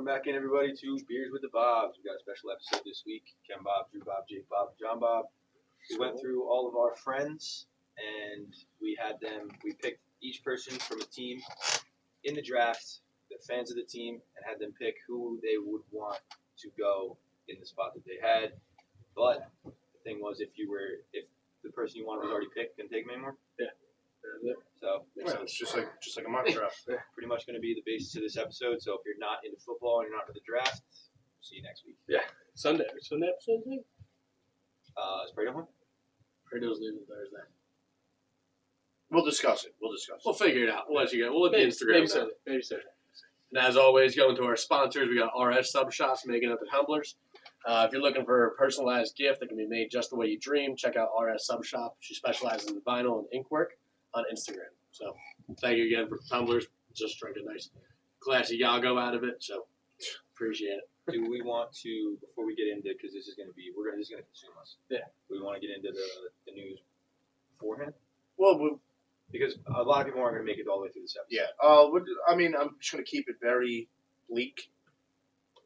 Welcome back in, everybody, to Beers with the Bobs. We got a special episode this week. Ken Bob, Drew Bob, Jake Bob, John Bob. We went through all of our friends, and we picked each person from a team in the draft, the fans of the team, and had them pick who they would want to go in the spot that they had. But the thing was, if the person you wanted was already picked, couldn't take them anymore. Yeah. So it's just like a mock draft. pretty much going to be the basis of this episode. So if you're not into football and you're not into the draft, we'll see you next week. Yeah. Sunday episode, I think? Is Fredo one? Fredo's leaving Thursday. We'll discuss it. We'll figure it out. We'll let you go. We'll let the Instagram know. Maybe Sunday. And as always, go into our sponsors. We got RS Sub Shops making up the tumblers. If you're looking for a personalized gift that can be made just the way you dream, check out RS Sub Shop. She specializes in vinyl and ink work on Instagram. So thank you again for the tumblers. Just drank a nice glass of Yago out of it. So appreciate it. Do we want to, before we get into, because this is going to consume us. Yeah. Do we want to get into the news beforehand? Well, Because a lot of people aren't going to make it all the way through this episode. yeah. I'm just going to keep it very bleak.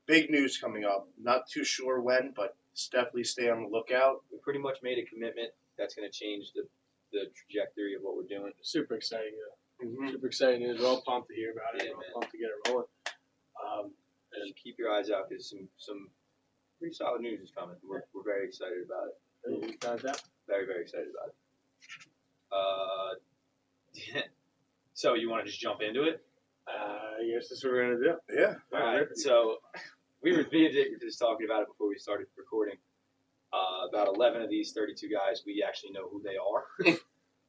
Big news coming up. Not too sure when, but definitely stay on the lookout. We pretty much made a commitment that's going to change the trajectory of what we're doing. Super exciting. Mm-hmm. Super exciting news. We're all pumped to hear about it. Yeah, We're man. all pumped to get it rolling. And keep your eyes out because some pretty solid news is coming. We're very excited about it. Very, very excited about it. So you want to just jump into it? I guess that's what we're going to do. Yeah. All right. So me and Jake were just talking about it before we started recording. About 11 of these 32 guys, we actually know who they are.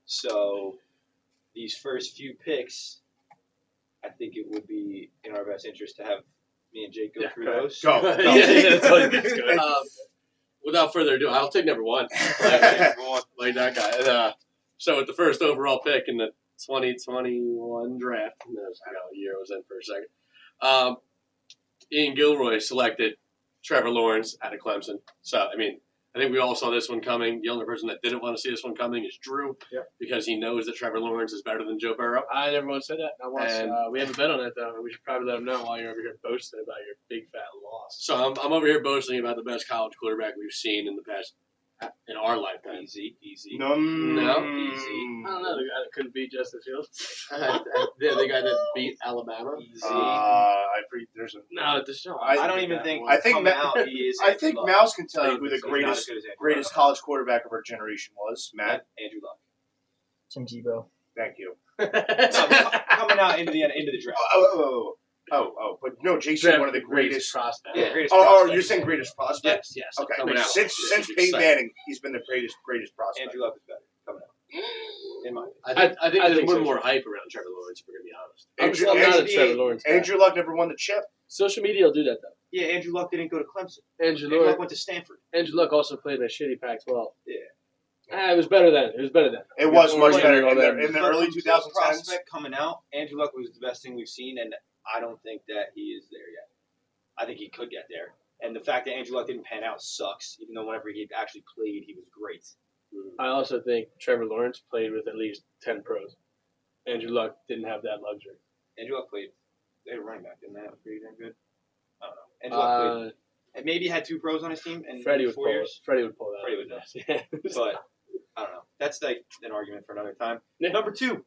So these first few picks, I think it would be in our best interest to have me and Jake go through those. Go. Without further ado, I'll take number one. Like that guy. So with the first overall pick in the 2021 draft, I forgot what year I was in for a second. Ian Gilroy selected Trevor Lawrence out of Clemson. So, I think we all saw this one coming. The only person that didn't want to see this one coming is Drew, because he knows that Trevor Lawrence is better than Joe Burrow. I never want to say that. Not once. And We have a bet on that, though. We should probably let him know while you're over here boasting about your big fat loss. So I'm over here boasting about the best college quarterback we've seen in our lifetime. Easy. No. Easy. I don't know. The guy that couldn't beat Justin Fields. The guy that beat Alabama. Easy. There's a No, at the show. I don't even think. I think coming out, he is. I think Mouse can tell you who the He's not as greatest good as Andrew greatest Luck. college quarterback of our generation was. Matt, Andrew Luck. Tim Tebow. thank you. Coming out into the draft. But no, Jason, one of the greatest. prospect. Yeah, greatest Oh, prospect. you're saying greatest prospect? Yes. Okay. Coming out. Since Yeah, Peyton Manning, he's been the greatest prospect. Andrew Luck is better. Coming out. In my opinion. I think I there's think a so, little more too. hype around Trevor Lawrence, if we're going to be honest. Andrew, I'm not a Andrew, Trevor Lawrence guy. Andrew Luck never won the chip. Social media will do that, though. Yeah, Andrew Luck didn't go to Clemson. Andrew Andrew Luck Luck, went to Stanford. Andrew Luck also played in a shitty Pac-12. Yeah. It was better then. It was much But- better in but- the early From 2010s. prospect coming out, Andrew Luck was the best thing we've seen, and I don't think that he is there yet. I think he could get there. And the fact that Andrew Luck didn't pan out sucks, even though whenever he actually played, he was great. I also think Trevor Lawrence played with at least 10 pros. Andrew Luck didn't have that luxury. Andrew Luck played. They had a running back, didn't they? That was pretty damn good. I don't know. Andrew Luck played. And maybe had 2 pros on his team in Freddie would 4 pull years. it. Freddie would pull that. Freddie would know. Yeah. But I don't know. That's like an argument for another time. Yeah. Number 2,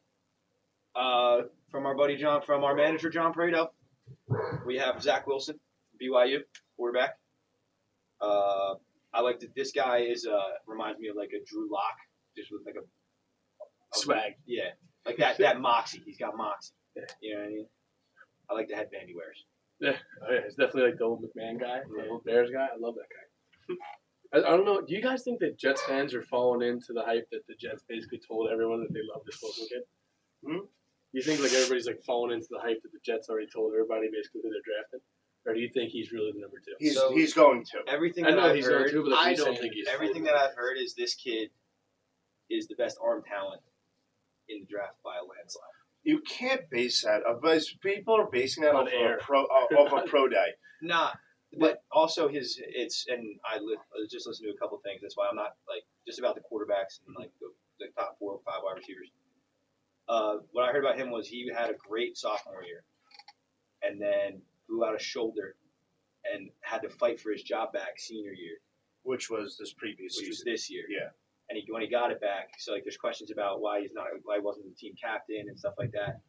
from our buddy John, from our manager John Prado, we have Zach Wilson, BYU quarterback. I like that this guy reminds me of like a Drew Lock, just with like a Swag. Yeah, like that moxie. He's got moxie. Yeah. You know what I mean? I like the headband he wears. Yeah. Oh, yeah. It's definitely like the old McMahon guy, the old Bears guy. I love that guy. I don't know. Do you guys think that Jets fans are falling into the hype that the Jets basically told everyone that they love this Wilson kid? You think like everybody's like falling into the hype that the Jets already told everybody basically who they're drafting? Or do you think he's really the number 2? He's going to. Everything I that know I've he's heard, going to, but I he's don't saying think he's everything that I've heard is this kid is the best arm talent in the draft by a landslide. You can't base that. But people are basing that On off air. of a pro day. Nah, but also I just listened to a couple things. That's why I'm not like just about the quarterbacks and like the top 4 or 5 wide receivers. What I heard about him was he had a great sophomore year, and then blew out a shoulder and had to fight for his job back senior year, which was this previous which was season. this year. Yeah. And when he got it back, so like there's questions about why he wasn't the team captain and stuff like that.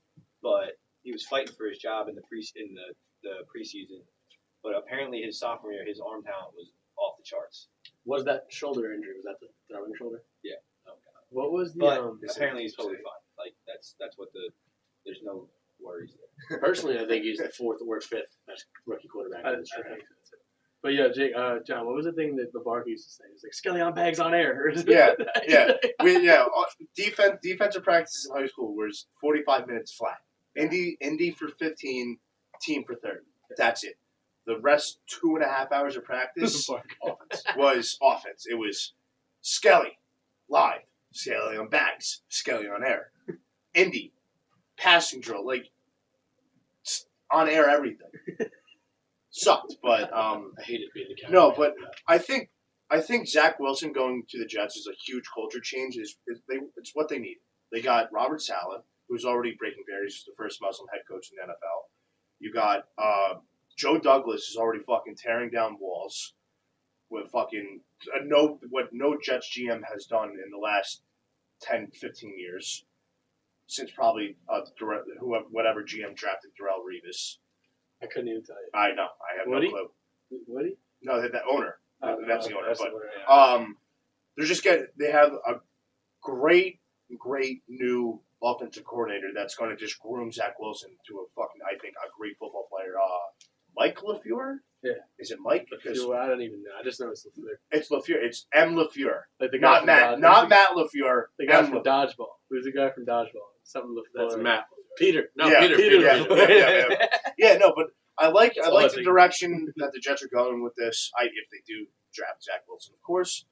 But he was fighting for his job in the preseason. But apparently his sophomore year, his arm talent was off the charts. Was that shoulder injury? Was that the throwing shoulder? Yeah. Okay. What was the But apparently he's totally fine. Like that's what there's no worries there. Personally, I think he's the fourth or fifth best rookie quarterback in this I draft. think so. But yeah, Jake, John, what was the thing that LeVar used to say? It was like Skelly on bags on air. Yeah. Defensive practice in high school was 45 minutes flat. Indy for 15, team for 30. That's it. The rest 2.5 hours of practice was offense. It was Skelly live, Skelly on bags, Skelly on air. Indy passing drill, like on air everything. Sucked, but I hated being the captain. no, but I think Zach Wilson going to the Jets is a huge culture change. It's what they need. They got Robert Saleh, who's already breaking barriers. He's the first Muslim head coach in the NFL. You got Joe Douglas is already fucking tearing down walls with fucking what no Jets GM has done in the last 10, 15 years since probably whatever GM drafted Darrelle Revis. I couldn't even tell you. I know. I have Woody? no clue. Woody? No, that owner. That's the owner. That's But the owner, yeah. they have a great new offensive coordinator that's going to just groom Zach Wilson to I think a great football player. Mike LaFleur? Yeah. Is it Mike? Because I don't even know. I just know it's LaFleur. it's LaFleur. It's M. LaFleur. Like the guy Not from Matt LaFleur. The guy M. from LaFleur. Dodgeball. Who's the guy from Dodgeball? Something LaFleur. That's Matt. Peter. No, Yeah, Peter. yeah. Yeah, no, but I like all I the think. direction that the Jets are going with this. If they do draft Zach Wilson, of course.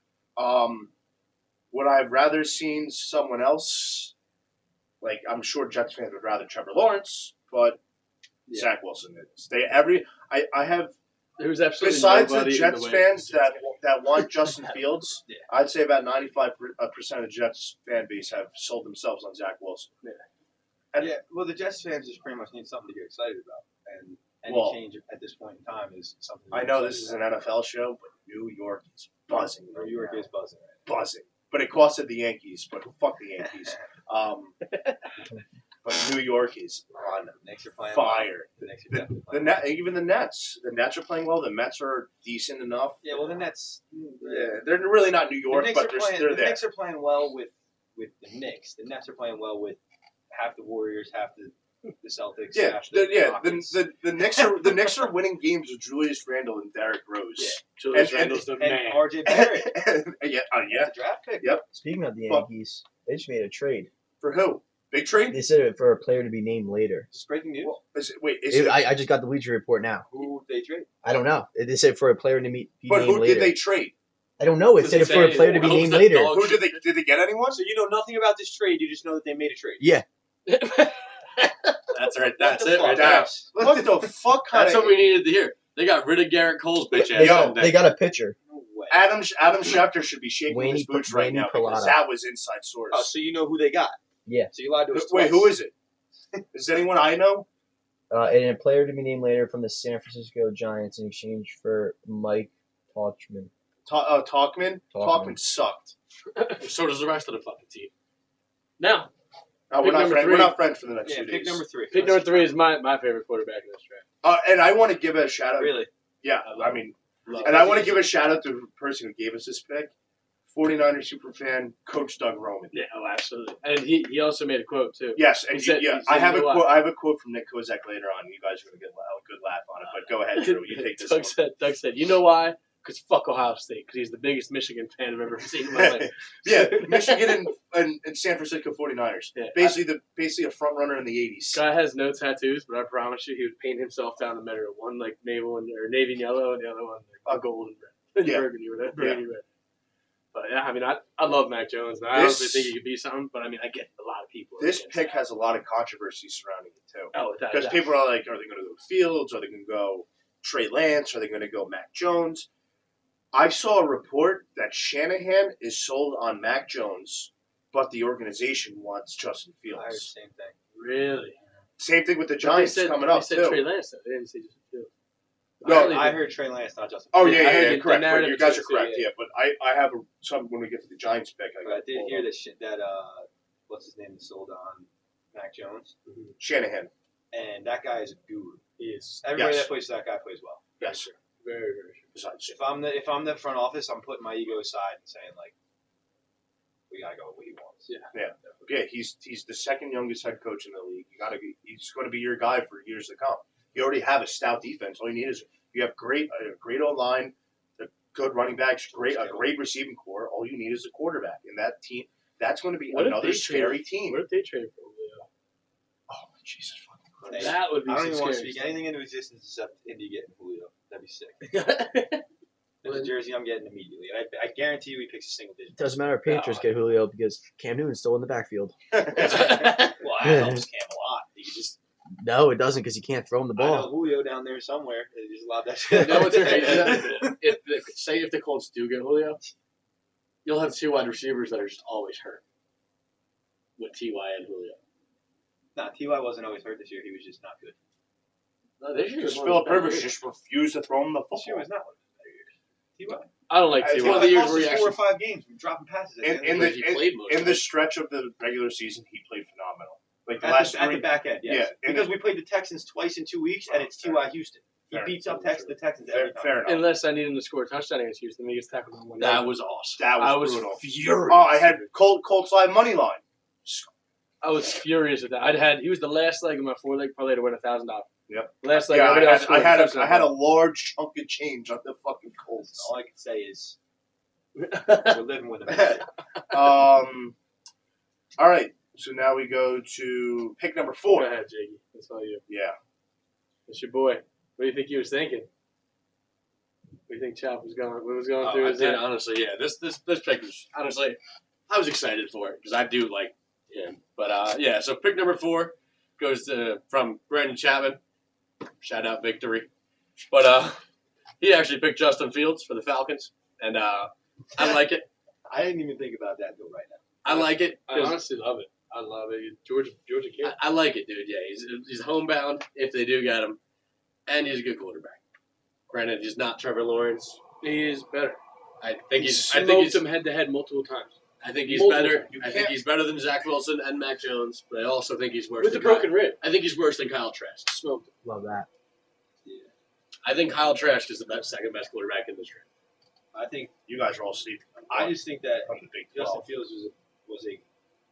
Would I have rather seen someone else? Like I'm sure Jets fans would rather Trevor Lawrence, but Yeah. Zach Wilson is. I have There was absolutely besides the nobody in Jets way fans for the Jets. that want Justin Fields. Yeah. I'd say about 95% of the Jets fan base have sold themselves on Zach Wilson. Yeah, well, the Jets fans just pretty much need something to get excited about, and any Well, change at this point in time is something. to I get know excited this is an about. NFL show, but New York is buzzing. New York is buzzing. buzzing. But it costed the Yankees. But fuck the Yankees. But New York is on The Knicks are playing fire. Well. The Knicks are definitely The playing even the Nets. The Nets are playing well. The Mets are decent enough. Yeah, well, the Nets. Yeah, they're really not New York, the Knicks but are playing. they're The there. Knicks are playing well with the Knicks. The Nets are playing well with half the Warriors, half the Celtics. Yeah, half the Rockets. the Knicks are winning games with Julius Randle and Derrick Rose. Yeah. Julius and- Randle's the and man. RJ Barrett. yeah, That's a draft pick. Yep. Speaking of the Fuck. Yankees, they just made a trade. For who? Big trade? They said it for a player to be named later. Is this breaking news? Is it, I just got the Bleacher Report now. Who they trade? I don't know. They said for a player to be but named who later. did they trade? I don't know. It Does said it it for a say- player to be what was named that later. dog? Who did they get anyone? So you know nothing about this trade. You just know that they made a trade. Yeah. That's right. That's What the it right fuck? there. What the fuck kind That's of what we needed to hear. They got rid of Garrett Cole's bitch They ass. got, they got a pitcher. No way. Adam Schefter should be shaking his Wayne boots right now because Pilata. that was inside source. Oh, so you know who they got? Yeah. So you lied to us Wait, twice. who is it? Is anyone I know? And a player to be named later from the San Francisco Giants in exchange for Mike Tauchman. Talkman? Talkman sucked. So does the rest of the fucking team. Now, We're Pick not number friends. three. We're not friends for the next Yeah, 2 pick days. number 3. Pick number 3 is my favorite quarterback in this draft. And I want to give a shout out. Really? Yeah, I love I mean, Love and it. I want to give a shout out to the person who gave us this pick. 49er superfan, Coach Doug Roman. Yeah, oh, absolutely. And he also made a quote too. Yes, and He said- yeah, he said, I have you a know quote. what? I have a quote from Nick Kozak later on. You guys are gonna get a good laugh on it. But go ahead, Drew. You take this one. Doug said, you know why? Because fuck Ohio State. Because he's the biggest Michigan fan I've ever seen in my life. Yeah, Michigan and San Francisco 49ers. Yeah. Basically a front runner in the 80s. Guy has no tattoos, but I promise you, he would paint himself down the middle. One like naval and or navy and yellow, and the other one like gold and red, Yeah. burgundy, red, burgundy red. But yeah, I mean, I love Mac Jones. Man. I honestly think he could be something. But I mean, I get a lot of people. This against pick that. has a lot of controversy surrounding it too. Oh, without a Because doubt. people are like, are they going to go Fields? Are they going to go Trey Lance? Are they going to go Mac Jones? I saw a report that Shanahan is sold on Mac Jones, but the organization wants Justin I heard the Fields. same thing. Really. Same thing with the But Giants they said, coming up They said too. Trey Lance. They didn't say Justin Fields. No, I heard Trey Lance, not Justin. Oh Fields. yeah, I heard yeah, the correct. But narrative you guys are says, correct. Yeah, but I have some when we get to the Giants pick. But I did hear that what's his name sold on Mac Jones, Shanahan. and that guy is a guru. He is Everybody Yes. that plays for that guy plays well. Yes, sir. very, very sure. Besides, If I'm the front office, I'm putting my ego aside and saying like, we gotta go with what he wants. yeah, he's the second youngest head coach in the league. He's going to be your guy for years to come. You already have a stout defense. All you need is you have great O line, good running backs, a great receiving core. All you need is a quarterback, and that team. That's going to be What if another they scary trade- team. What if they trade for Julio? Oh Jesus fucking Hey, Christ! That would be I don't some even want to scary speak anything into existence except Indy getting Julio. That'd be sick. stuff. There's a jersey I'm getting immediately. I guarantee you he picks a single digit. Doesn't matter if Patriots get Julio because Cam Newton's still in the backfield. Well, that helps Cam a lot. He can just No, it doesn't because he can't throw him the I know ball. Julio down there somewhere. They just allowed that You shit. know what's crazy? If the Colts do get Julio, you'll have 2 wide receivers that are just always hurt. With Ty and Julio. Nah, Ty wasn't always hurt this year. He was just not good. No, this year Because was one Philip of the better Rivers years. just refused to throw him the This year football. was not one of the better years. I don't like It's It's T.Y. one of the years Lost where his he 4 or actually 5 games from dropping passes. At In the end of the- he played most In of the it. stretch of the regular season, he played phenomenal. Like the at last the, at the three. back end, yes. Yeah, and Because we played the Texans twice in 2 weeks, and it's Fair. T.Y. Houston. He Fair. beats up the Texans every time. Fair enough. Unless I need him to score a touchdown against Houston, he gets tackled on one. That was awesome. That I was was brutal. furious. Oh, I had Colts live money line. I was furious at that. He was the last leg of my 4-leg parlay to win $1,000. Yep. Last leg. Yeah, everybody else I had scored a large chunk of change on the fucking Colts. All I can say is touchdown. we're living with him. All right. So now we go to pick number Go 4. ahead, Jakey. That's all you. Yeah. That's your boy. What do you think he was thinking? What do you think Chop was going? What was going Oh, through I his did, head? honestly, yeah. This pick was, honestly, I was excited for it because I do like him. But, yeah, so pick number 4 goes from Brandon Chapman. Shout out Victory. But he actually picked Justin Fields for the Falcons. And I like it. I didn't even think about that until right now. I like it. I honestly love it. I love it. Georgia kid. I like it, dude. Yeah, he's homebound if they do get him. And he's a good quarterback. Granted, he's not Trevor Lawrence. He is better. I think He he's. I smoked think he's. him head to head multiple times. I think he's multiple better. times. You I think can't- he's better than Zach Wilson and Mac Jones. But I also think he's worse. With the than broken rib. I think he's worse than Kyle Trask. Smoked him. Love that. I think Kyle Trask is the second best quarterback in this draft. I think You guys are all sleeping. I just think that from the Big Justin 12. Fields was a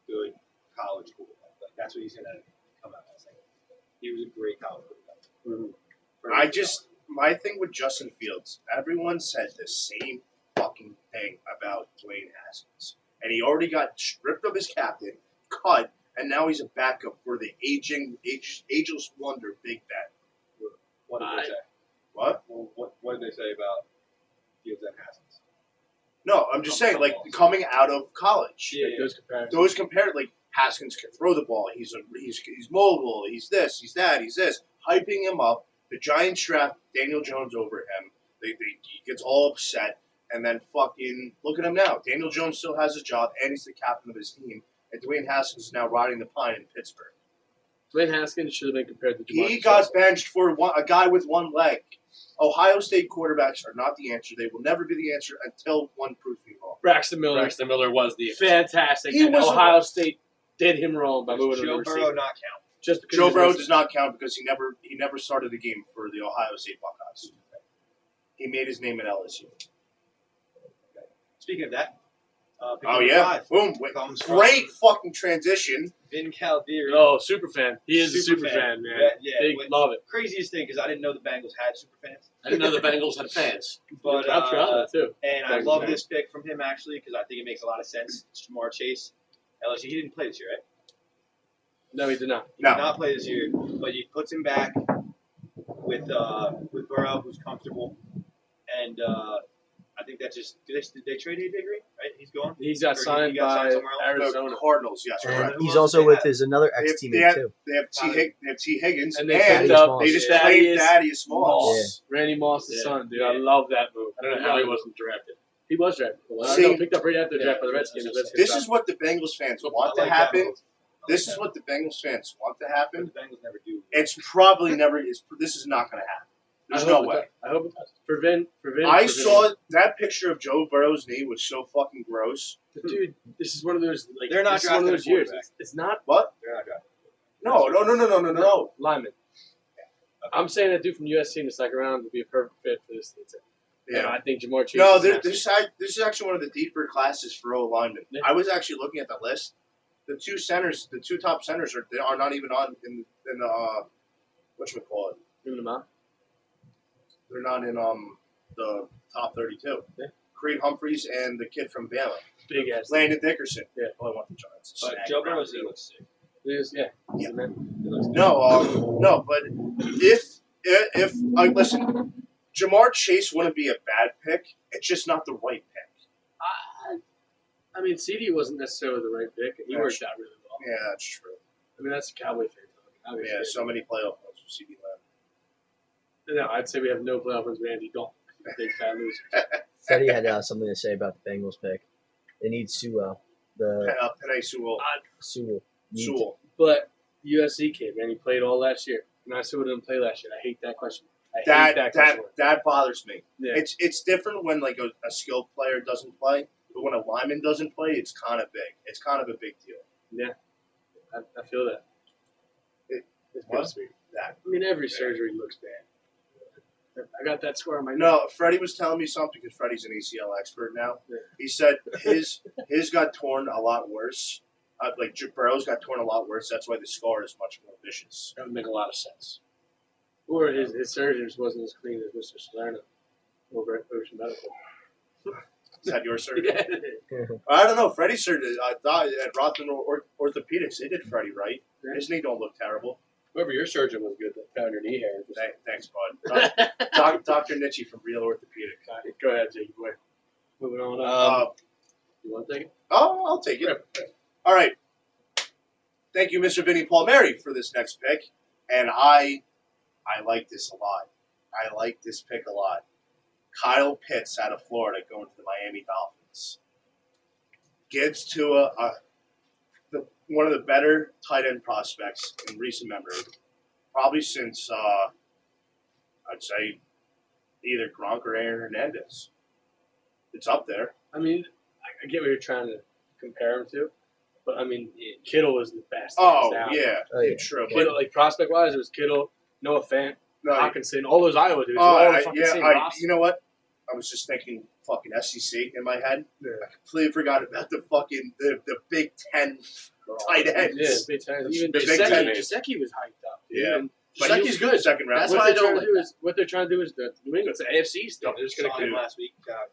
good college quarterback. Like that's what he's gonna come out as. Like, he was a great college quarterback. My thing with Justin Fields, everyone said the same fucking thing about Dwayne Haskins. And he already got stripped of his captain, cut, and now he's a backup for the ageless wonder Big Ben. What did they say? What? Well, what did they say about Fields and Haskins? No, I'm just saying, like, coming out of college. Yeah, Those comparisons. Those compared, like, Haskins can throw the ball. He's mobile. He's this. He's that. He's this. Hyping him up. The Giants draft Daniel Jones over him. He gets all upset. And then fucking look at him now. Daniel Jones still has his job, and he's the captain of his team. And Dwayne Haskins is now riding the pine in Pittsburgh. Dwayne Haskins should have been compared to Jamarcus He got Russell. benched for a guy with one leg. Ohio State quarterbacks are not the answer. They will never be the answer until one proves me wrong. Braxton Miller. Braxton Miller was the Fantastic. He And was a- Ohio State did him wrong by moving him Joe to Burrow receiver. not count. Just because Joe he's Burrow listed. does not count because he never started the game for the Ohio State Buckeyes. He made his name at LSU. Speaking of that, pick Oh number yeah, 5 boom! comes from Great fucking transition. Vin Calderi. Oh, super fan. He is a super fan, man. Yeah, Big wait, love it. craziest thing because I didn't know the Bengals had super fans. I didn't know the Bengals had fans. But I'm proud of it too. and I Bengals love fans. this pick from him actually because I think it makes a lot of sense. It's Jamar Chase, LSU. He didn't play this year, right? No, he did not. He No. did not play this year, but he puts him back with Burrow, who's comfortable, and I think that just did they trade AJ Green? Right, he's gone. He's got Or he signed got by signed somewhere else? Arizona. The Cardinals, yes, And correct. Who he's else also do they with have? his another They ex-teammate have- too. They have T. Higgins, And they Thaddeus picked up Moss. they just Yeah. claimed Thaddeus Moss. Randy Moss's Yeah. son, dude. Yeah. I love that move. I don't know how he wasn't drafted. He was drafted. Well, See- picked up right after the draft by the Redskins. Yeah. The Redskins This got is what the Bengals fans I want like to that happen. move. This is what the Bengals fans want to But happen. the Bengals never do. It's probably never. This is not going to happen. There's I no hope it way. does. I hope it does. For Vin. I saw that picture of Joe Burrow's knee was so fucking gross. Dude, this is one of those like They're not this is one of drafting those a years. quarterback. It's not What? They're not drafting. No. lineman. I'm saying that dude from USC in the second round would be a perfect fit for this team. And Yeah. I think Jamar Chase. No, is nasty. this is actually one of the deeper classes for O linemen. Yeah. I was actually looking at the list. The two top centers are not even on in the whatchamacallit. Give him out. They're not in the top 32. Yeah. Creed Humphreys and the kid from Baylor, Big ass. Landon Dickerson. Yeah. Oh, I want the Giants. But Snag Joe ground Burrow's knee too. looks sick. Yeah. Yeah. Man. He looks No, but if listen, Jamar Chase wouldn't be a bad pick. It's just not the right pick. I mean, CD wasn't necessarily the right pick, and he Yeah, worked out really well. Yeah, that's true. I mean, that's Cowboy fans. Obviously. Yeah, so many playoff points for CD Lamb. No, I'd say we have no playoff wins with Andy Dalton. He's a big fat loser. Freddie had something to say about the Bengals pick. They need Sewell. The Penei Sewell. Sewell. Need- Sewell. But USC kid, man, he played all last year. And I still didn't play last year. I hate that question. I hate that question. That bothers me. Yeah. It's different when like a skilled player doesn't play, but when a lineman doesn't play, it's kind of big. It's kind of a big deal. I feel that. It's What? bittersweet. That. I mean, every surgery looks bad. I got that scar on my neck. No, Freddie was telling me something because Freddie's an ACL expert now. Yeah. He said his got torn a lot worse. Like Burrow's got torn a lot worse. That's why the scar is much more vicious. That would make a lot of sense. Or his surgeon just wasn't as clean as Mr. Salerno over at Ocean Medical. Is that your surgery? Yeah. I don't know. Freddie's surgery at Rothman Orthopedics, they did Freddie right. Yeah. His knee don't look terrible. Whoever your surgeon was good that found your knee hair. Thanks, bud. Dr. Nitchie from Real Orthopedic. Go ahead, Jake boy. Moving on up. You want to take it? I'll take it. All right. Thank you, Mr. Vinny Palmieri, for this next pick. And I like this a lot. I like this pick a lot. Kyle Pitts out of Florida going to the Miami Dolphins. Gives Tua one of the better tight end prospects in recent memory. Probably since, I'd say, either Gronk or Aaron Hernandez. It's up there. I mean, I get what you're trying to compare him to, but I mean, Kittle was the best. Oh, hands down. yeah. Oh, yeah. True. Kittle, like prospect wise, it was Kittle, Noah Fant, No, Hawkinson, all those Iowa dudes. Oh, all the fucking same roster. you know what? I was just thinking fucking SEC in my head. Yeah. I completely forgot about the fucking the Big Ten tight ends. Yeah, Big Ten. Even The Big Ten. Giuseppe was hyped up. Dude. Yeah. And But Giuseppe's he's good second round. That's what why I they're don't trying to like do is what they're trying to do is the New England's the AFC still. They're just gonna Saw keep him it. last week. God,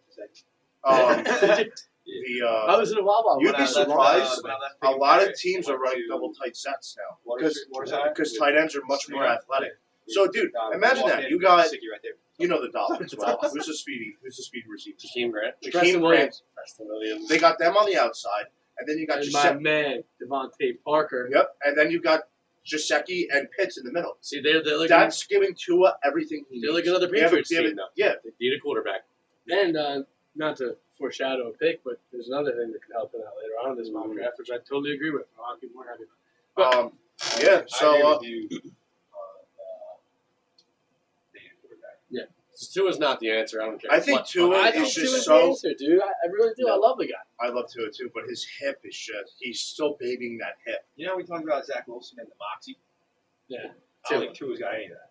I was in a Wawa. You'd when be I left, surprised. when I left a lot of Pickens, teams I are went running to double tight sets now Waterside. because tight ends are much more athletic. So, dude, God, imagine walked that. in, You got Sicky right there. you know the Dolphins. Well, who's the speedy receiver? Jakeem Grant. Jakeem Preston Grant. Williams. Preston Williams. They got them on the outside, and then you got And my Giuseppe. man, Devontae Parker. Yep, and then you got Giuseppe and Pitts in the middle. See, they're like That's giving Tua everything he needs. they're like another They have a- Patriots they have a- team now. Yeah, They need a quarterback. And not to foreshadow a pick, but there's another thing that could help them out later on in this mock draft, which I totally agree with. A lot of people are happy about. yeah. I So agree with you they need a quarterback. Tua's not the answer. I don't care. I think what. Tua I is think just Tua's so- the answer, dude. I really do. I love the guy. I love Tua too, but his hip is just—he's still babying that hip. You know, we talked about Zach Wilson and the moxie. Yeah. I don't think Tua's got any of that.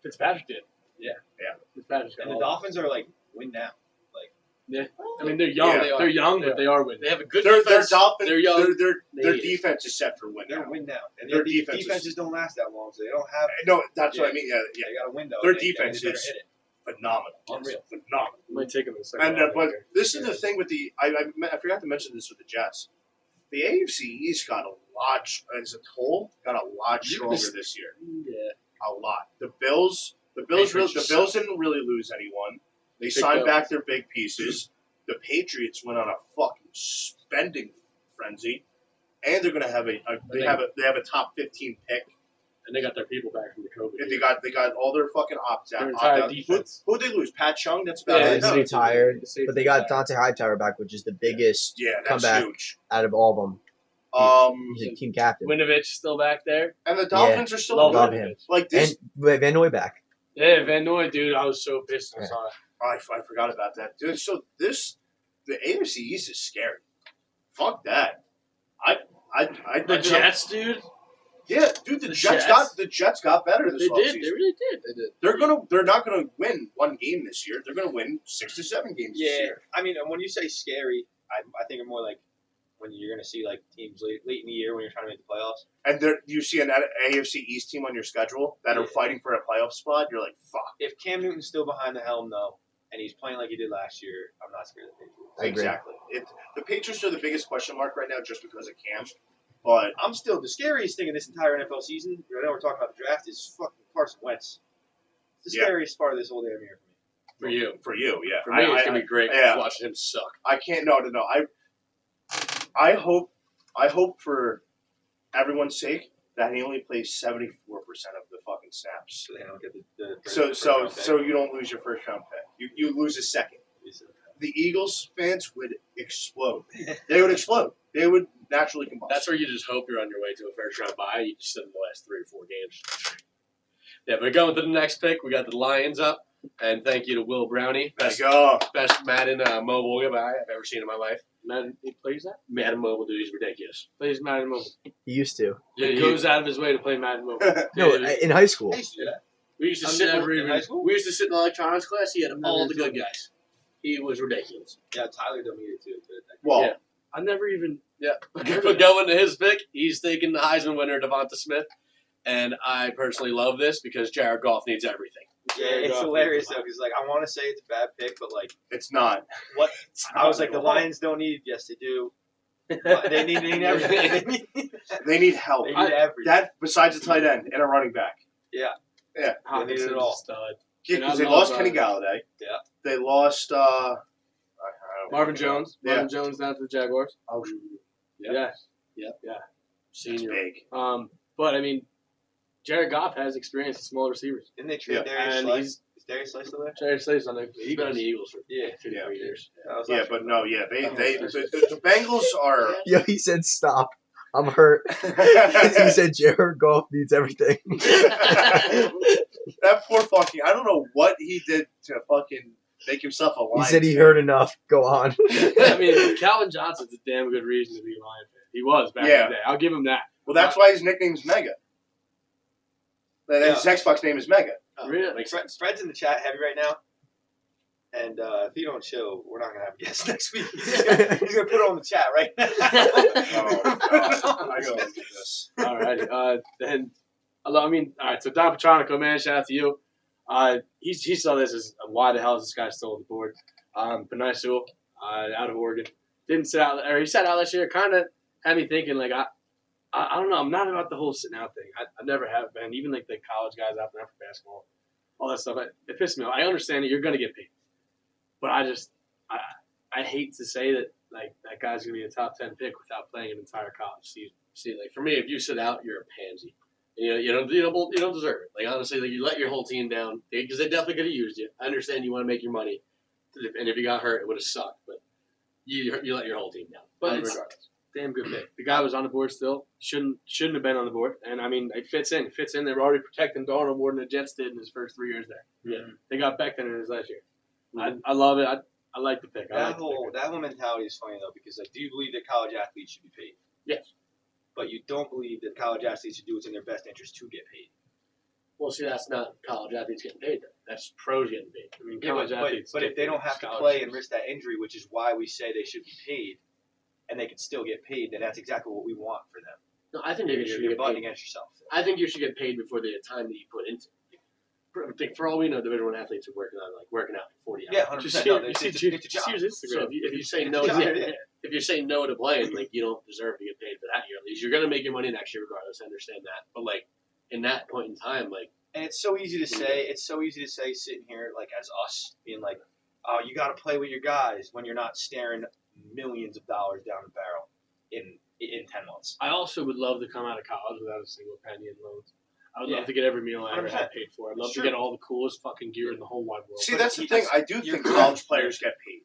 Fitzpatrick did. Yeah. Yeah. Fitzpatrick's got And the all Dolphins are like win now. I mean, they're young. Yeah, they're young, but they are winning. They have a good Their defense. Dolphins, They're young. Their They- defense is set for win They're now. win now. And Their their defense is- defenses don't last that long, so they don't have. No, that's what Yeah. I mean. Yeah, They got a window. Their and they defense better is hit it. phenomenal. Unreal. Phenomenal. Might take him in a second. And round but later. this is the thing with the I forgot to mention this with the Jets. The AFC East got a lot as a whole got a lot stronger this year. Yeah. A lot. The Bills didn't really lose anyone. They Picked signed up. back their big pieces. The Patriots went on a fucking spending frenzy, and they're going to have they have a top 15 pick. And they got their people back from the COVID. And they got all their fucking opt Their out. entire defense. Who they lose? Pat Chung. That's about Yeah, it. he's No. retired, The safety but they got guy. Dante Hightower back, which is the biggest Yeah, that's comeback huge. out of all of them. He's a team captain. Winovich still back there. And the Dolphins are still Love good. him. Like this, And Van Noy back. Yeah, Van Noy, dude, I was so pissed when I Yeah. saw it. I forgot about that, dude. So the AFC East is scary. Fuck that. The Jets, dude. Yeah, dude. The Jets got better this They did. offseason. They really did. They did. They're not gonna win one game this year. They're gonna win 6 to 7 games this Yeah, year. I mean, when you say scary, I think of more like when you're gonna see like teams late in the year when you're trying to make the playoffs. And you see an AFC East team on your schedule that are Yeah. fighting for a playoff spot. You're like, fuck. If Cam Newton's still behind the helm though, and he's playing like he did last year, I'm not scared of the Patriots. I agree. Exactly. The Patriots are the biggest question mark right now just because of Cam. But I'm still the scariest thing in this entire NFL season. I know we're talking about the draft is fucking Carson Wentz. It's the Yeah. scariest part of this whole damn year for me. for you, yeah. For me, it's gonna be great yeah. watching him suck. I can't. No. I hope for everyone's sake that he only plays 74% of the fucking snaps. So they don't get the So first round pick. you don't lose your first round pick. You lose a second. The Eagles fans would explode. They would explode. They would naturally combust. That's where you just hope you're on your way to a first round bye. You just sit in the last 3 or 4 games. Yeah, but going to the next pick, we got the Lions up, and thank you to Will Brownie, There you best go. Madden mobile guy I've ever seen in my life. Madden, he plays that? Madden mobile, dude, he's ridiculous. Plays Madden Mobile. He used to. He goes out of his way to play Madden Mobile. No, Dude, in high school. I used to do that. we used to I'm sit never in in high school? we used to sit in the electronics class. He had I'm all never the good in guys. He was ridiculous. Yeah, Tyler don't need it too. Well, Yeah. I never even. Yeah, but going to his pick, he's taking the Heisman winner Devonta Smith, and I personally love this because Jared Goff needs everything. Yeah, Jared it's Goff hilarious is though because like I want to say it's a bad pick, but like it's not. what I was like the Lions don't need. Yes, they do. They need everything. They need help. They need everything. That besides a tight end and a running back. Hawkinson's it all. a stud. Yeah, And I because they love, lost Kenny Galladay. Yeah. They lost Marvin Jones. Yeah. Marvin Jones down to the Jaguars. Oh, Yep. Yeah. that's Senior. big. But I mean, Jared Goff has experience with small receivers. Didn't they trade Yeah, Darius and Slay? he's Is Darius Slay still there? Jared Slay's on the He's been on the Eagles. Eagles for Yeah. 53 years. That was Yeah, last but year. no, yeah, the Bengals are. Yo, he said stop. I'm hurt. He said Jared Goff needs everything. That poor fucking. I don't know what he did to fucking make himself a He Lion. said he heard enough. Go on. I mean, Calvin Johnson's a damn good reason to be a Lion fan. He was back in Yeah. the day. I'll give him that. Well, that's why his nickname's Mega. And his Xbox name is Mega. Really? Makes Fred's in the chat heavy right now. And if he don't chill, we're not gonna have a guest next week. He's gonna put it on the chat right now. Oh, God. I go look at this. Alrighty. Then, I mean, all right. So Don Petronico, man, shout out to you. He saw this as why the hell is this guy still on the board? Benai Sewell, out of Oregon, didn't sit out, or he sat out last year. Kind of had me thinking, like, I don't know. I'm not about the whole sitting out thing. I never have been. Even like the college guys out there for basketball, all that stuff. It pisses me off. I understand that you're gonna get paid, but I hate to say that like that guy's gonna be a top 10 pick without playing an entire college season. See, like for me, if you sit out, you're a pansy. You don't deserve it. Like honestly, like you let your whole team down because they definitely could have used you. I understand you want to make your money, and if you got hurt, it would have sucked. But you let your whole team down. But Regardless. it's damn good pick. The guy was on the board still. Shouldn't have been on the board. And I mean, it fits in. They were already protecting Darnold more than the Jets did in his first 3 years there. Yeah. They got Becton in his last year. Mhm. I love it. I like the pick. That whole mentality is funny though because like, do you believe that college athletes should be paid? Yes. But you don't believe that college athletes should do what's in their best interest to get paid. Well, see, that's not college athletes getting paid. That's pros getting paid. I mean, Yeah, college athletes. but get if they don't have to scholarships. play and risk that injury, which is why we say they should be paid, and they can still get paid, then that's exactly what we want for them. No, I think You're, you should you're get butting paid. against yourself. I think you should get paid before the time that you put into it. For all we know, Division I athletes are working out for 40 hours. Yeah, 100%. Just, No, use, it's just, a just job. use Instagram. So if you say no, It's a job, yeah. if you say no to playing, like you don't deserve to get paid for that year. At least you're gonna make your money next year regardless. I understand that, but like in that point in time, like And it's so easy to say. It's so easy to say sitting here like as us being like, oh, you got to play with your guys when you're not staring millions of dollars down the barrel in 10 months. I also would love to come out of college without a single penny in loans. I would Yeah. love to get every meal I ever 100%. had paid for. I'd love It's to true. get all the coolest fucking gear in the whole wide world. See, But that's the he thing. has- I do think college players get paid.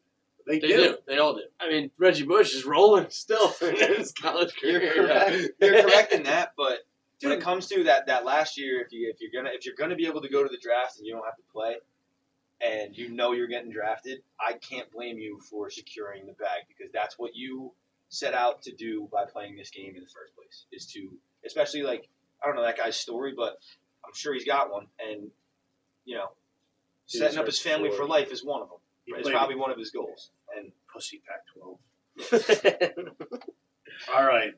They They do. do. They all do. I mean, Reggie Bush is rolling still in his college You're career. correct. You're correct in that, but when Dude. it comes to that last year, if you're gonna be able to go to the draft and you don't have to play, and you know you're getting drafted, I can't blame you for securing the bag because that's what you set out to do by playing this game in the first place. Is to, especially like I don't know that guy's story, but I'm sure he's got one, and you know, He setting up deserves his family four. for life is one of them. He It's played probably one of his goals, and Pussy Pac-12. All right.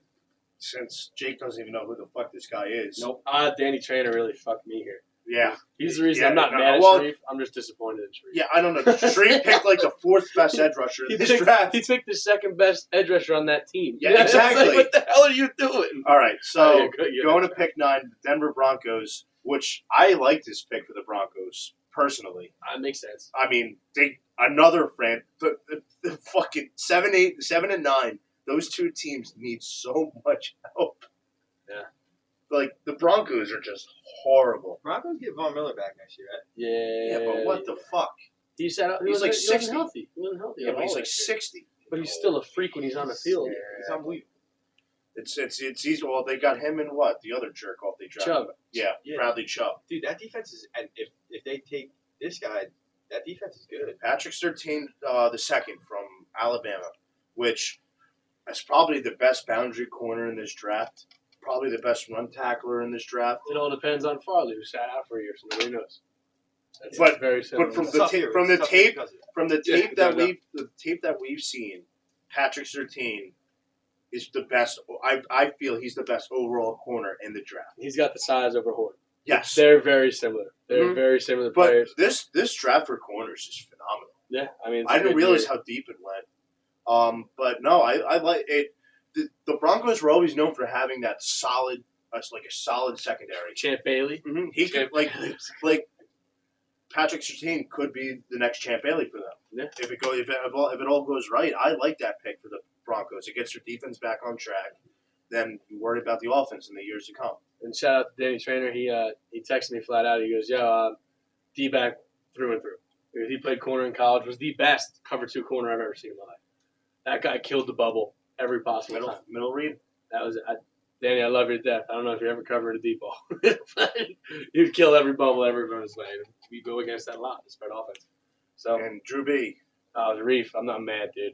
Since Jake doesn't even know who the fuck this guy is. Nope. Danny Trainer really fucked me here. Yeah. He's the reason Yeah, I'm not no, mad at well- Sharif. I'm just disappointed in Sharif. Yeah, I don't know. Sharif picked like the fourth best edge rusher in this draft. He picked the second best edge rusher on that team. Yeah, It's like, exactly. what the hell are you doing? All right, so Oh, yeah, good, yeah, going to that's pick 9, the Denver Broncos, which I like this pick for the Broncos personally. That makes sense. I mean, another friend, the fucking 7 and 9. Those two teams need so much help. Yeah. Like the Broncos are just horrible. Broncos get Von Miller back next year, right? Yeah. Yeah, but what the fuck? He sat out. He He's was like he wasn't 60. healthy. He wasn't healthy. Yeah, at but he's all like this year. 60. But he's still a freak when he's on the field. It's unbelievable. It's easy. Well, they got him and what? The other jerk off they drafted. Chubb. Yeah, Yeah. Bradley Chubb. Dude, that defense is, and if they take this guy, that defense is good. Patrick Surtain, the second from Alabama, which is probably the best boundary corner in this draft. Probably the best run tackler in this draft. It all depends on Farley, who sat out for a year, so nobody knows. That's But- very similar. but from It's the tough tape- here. from It's the tough here tape- because of that. From the Yeah, tape that we've seen, Patrick Surtain is the best. I feel he's the best overall corner in the draft. He's got the size over Horton. Yes, They're very similar. They're Mhm. very similar but players. this draft for corners is phenomenal. Yeah, I mean, it's I a didn't good realize year. how deep it went. But no, I like it. The Broncos were always known for having that solid, like a solid secondary. Champ Bailey. He could Champ like Patrick Surtain could be the next Champ Bailey for them. Yeah. If it all goes right, I like that pick for the Broncos. It gets their defense back on track. Then you worry about the offense in the years to come. And shout out to Danny Trainer. He texted me flat out. He goes, "Yo, D-back through and through. Because he played corner in college. Was the best cover 2 corner I've ever seen in my life. That guy killed the bubble every possible time. Middle read. That was Danny. I love your death. I don't know if you ever covered a deep ball. You'd kill every bubble ever from his way. We go against that a lot. The spread offense. So, And Drew B. Reef. I'm not mad, dude.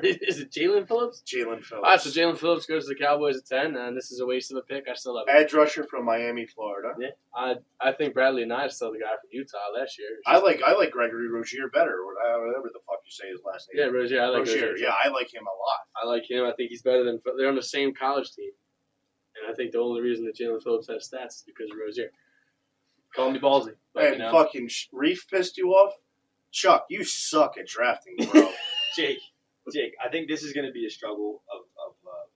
Is it Jalen Phillips? Jalen Phillips. All right, so Jalen Phillips goes to the Cowboys at 10, and this is a waste of a pick. I still love it. Edge rusher from Miami, Florida. Yeah, I think Bradley Knight is still the guy from Utah last year. I like Gregory Rozier better, or whatever the fuck you say his last name. Yeah, Rozier. I like Rozier. Yeah, I like him a lot. I like him. I think he's better than they're on the same college team, and I think the only reason that Jalen Phillips has stats is because of Rozier. Call me ballsy, but And fucking Reef pissed you off? Chuck, you suck at drafting, bro. Jake, I think this is going to be a struggle of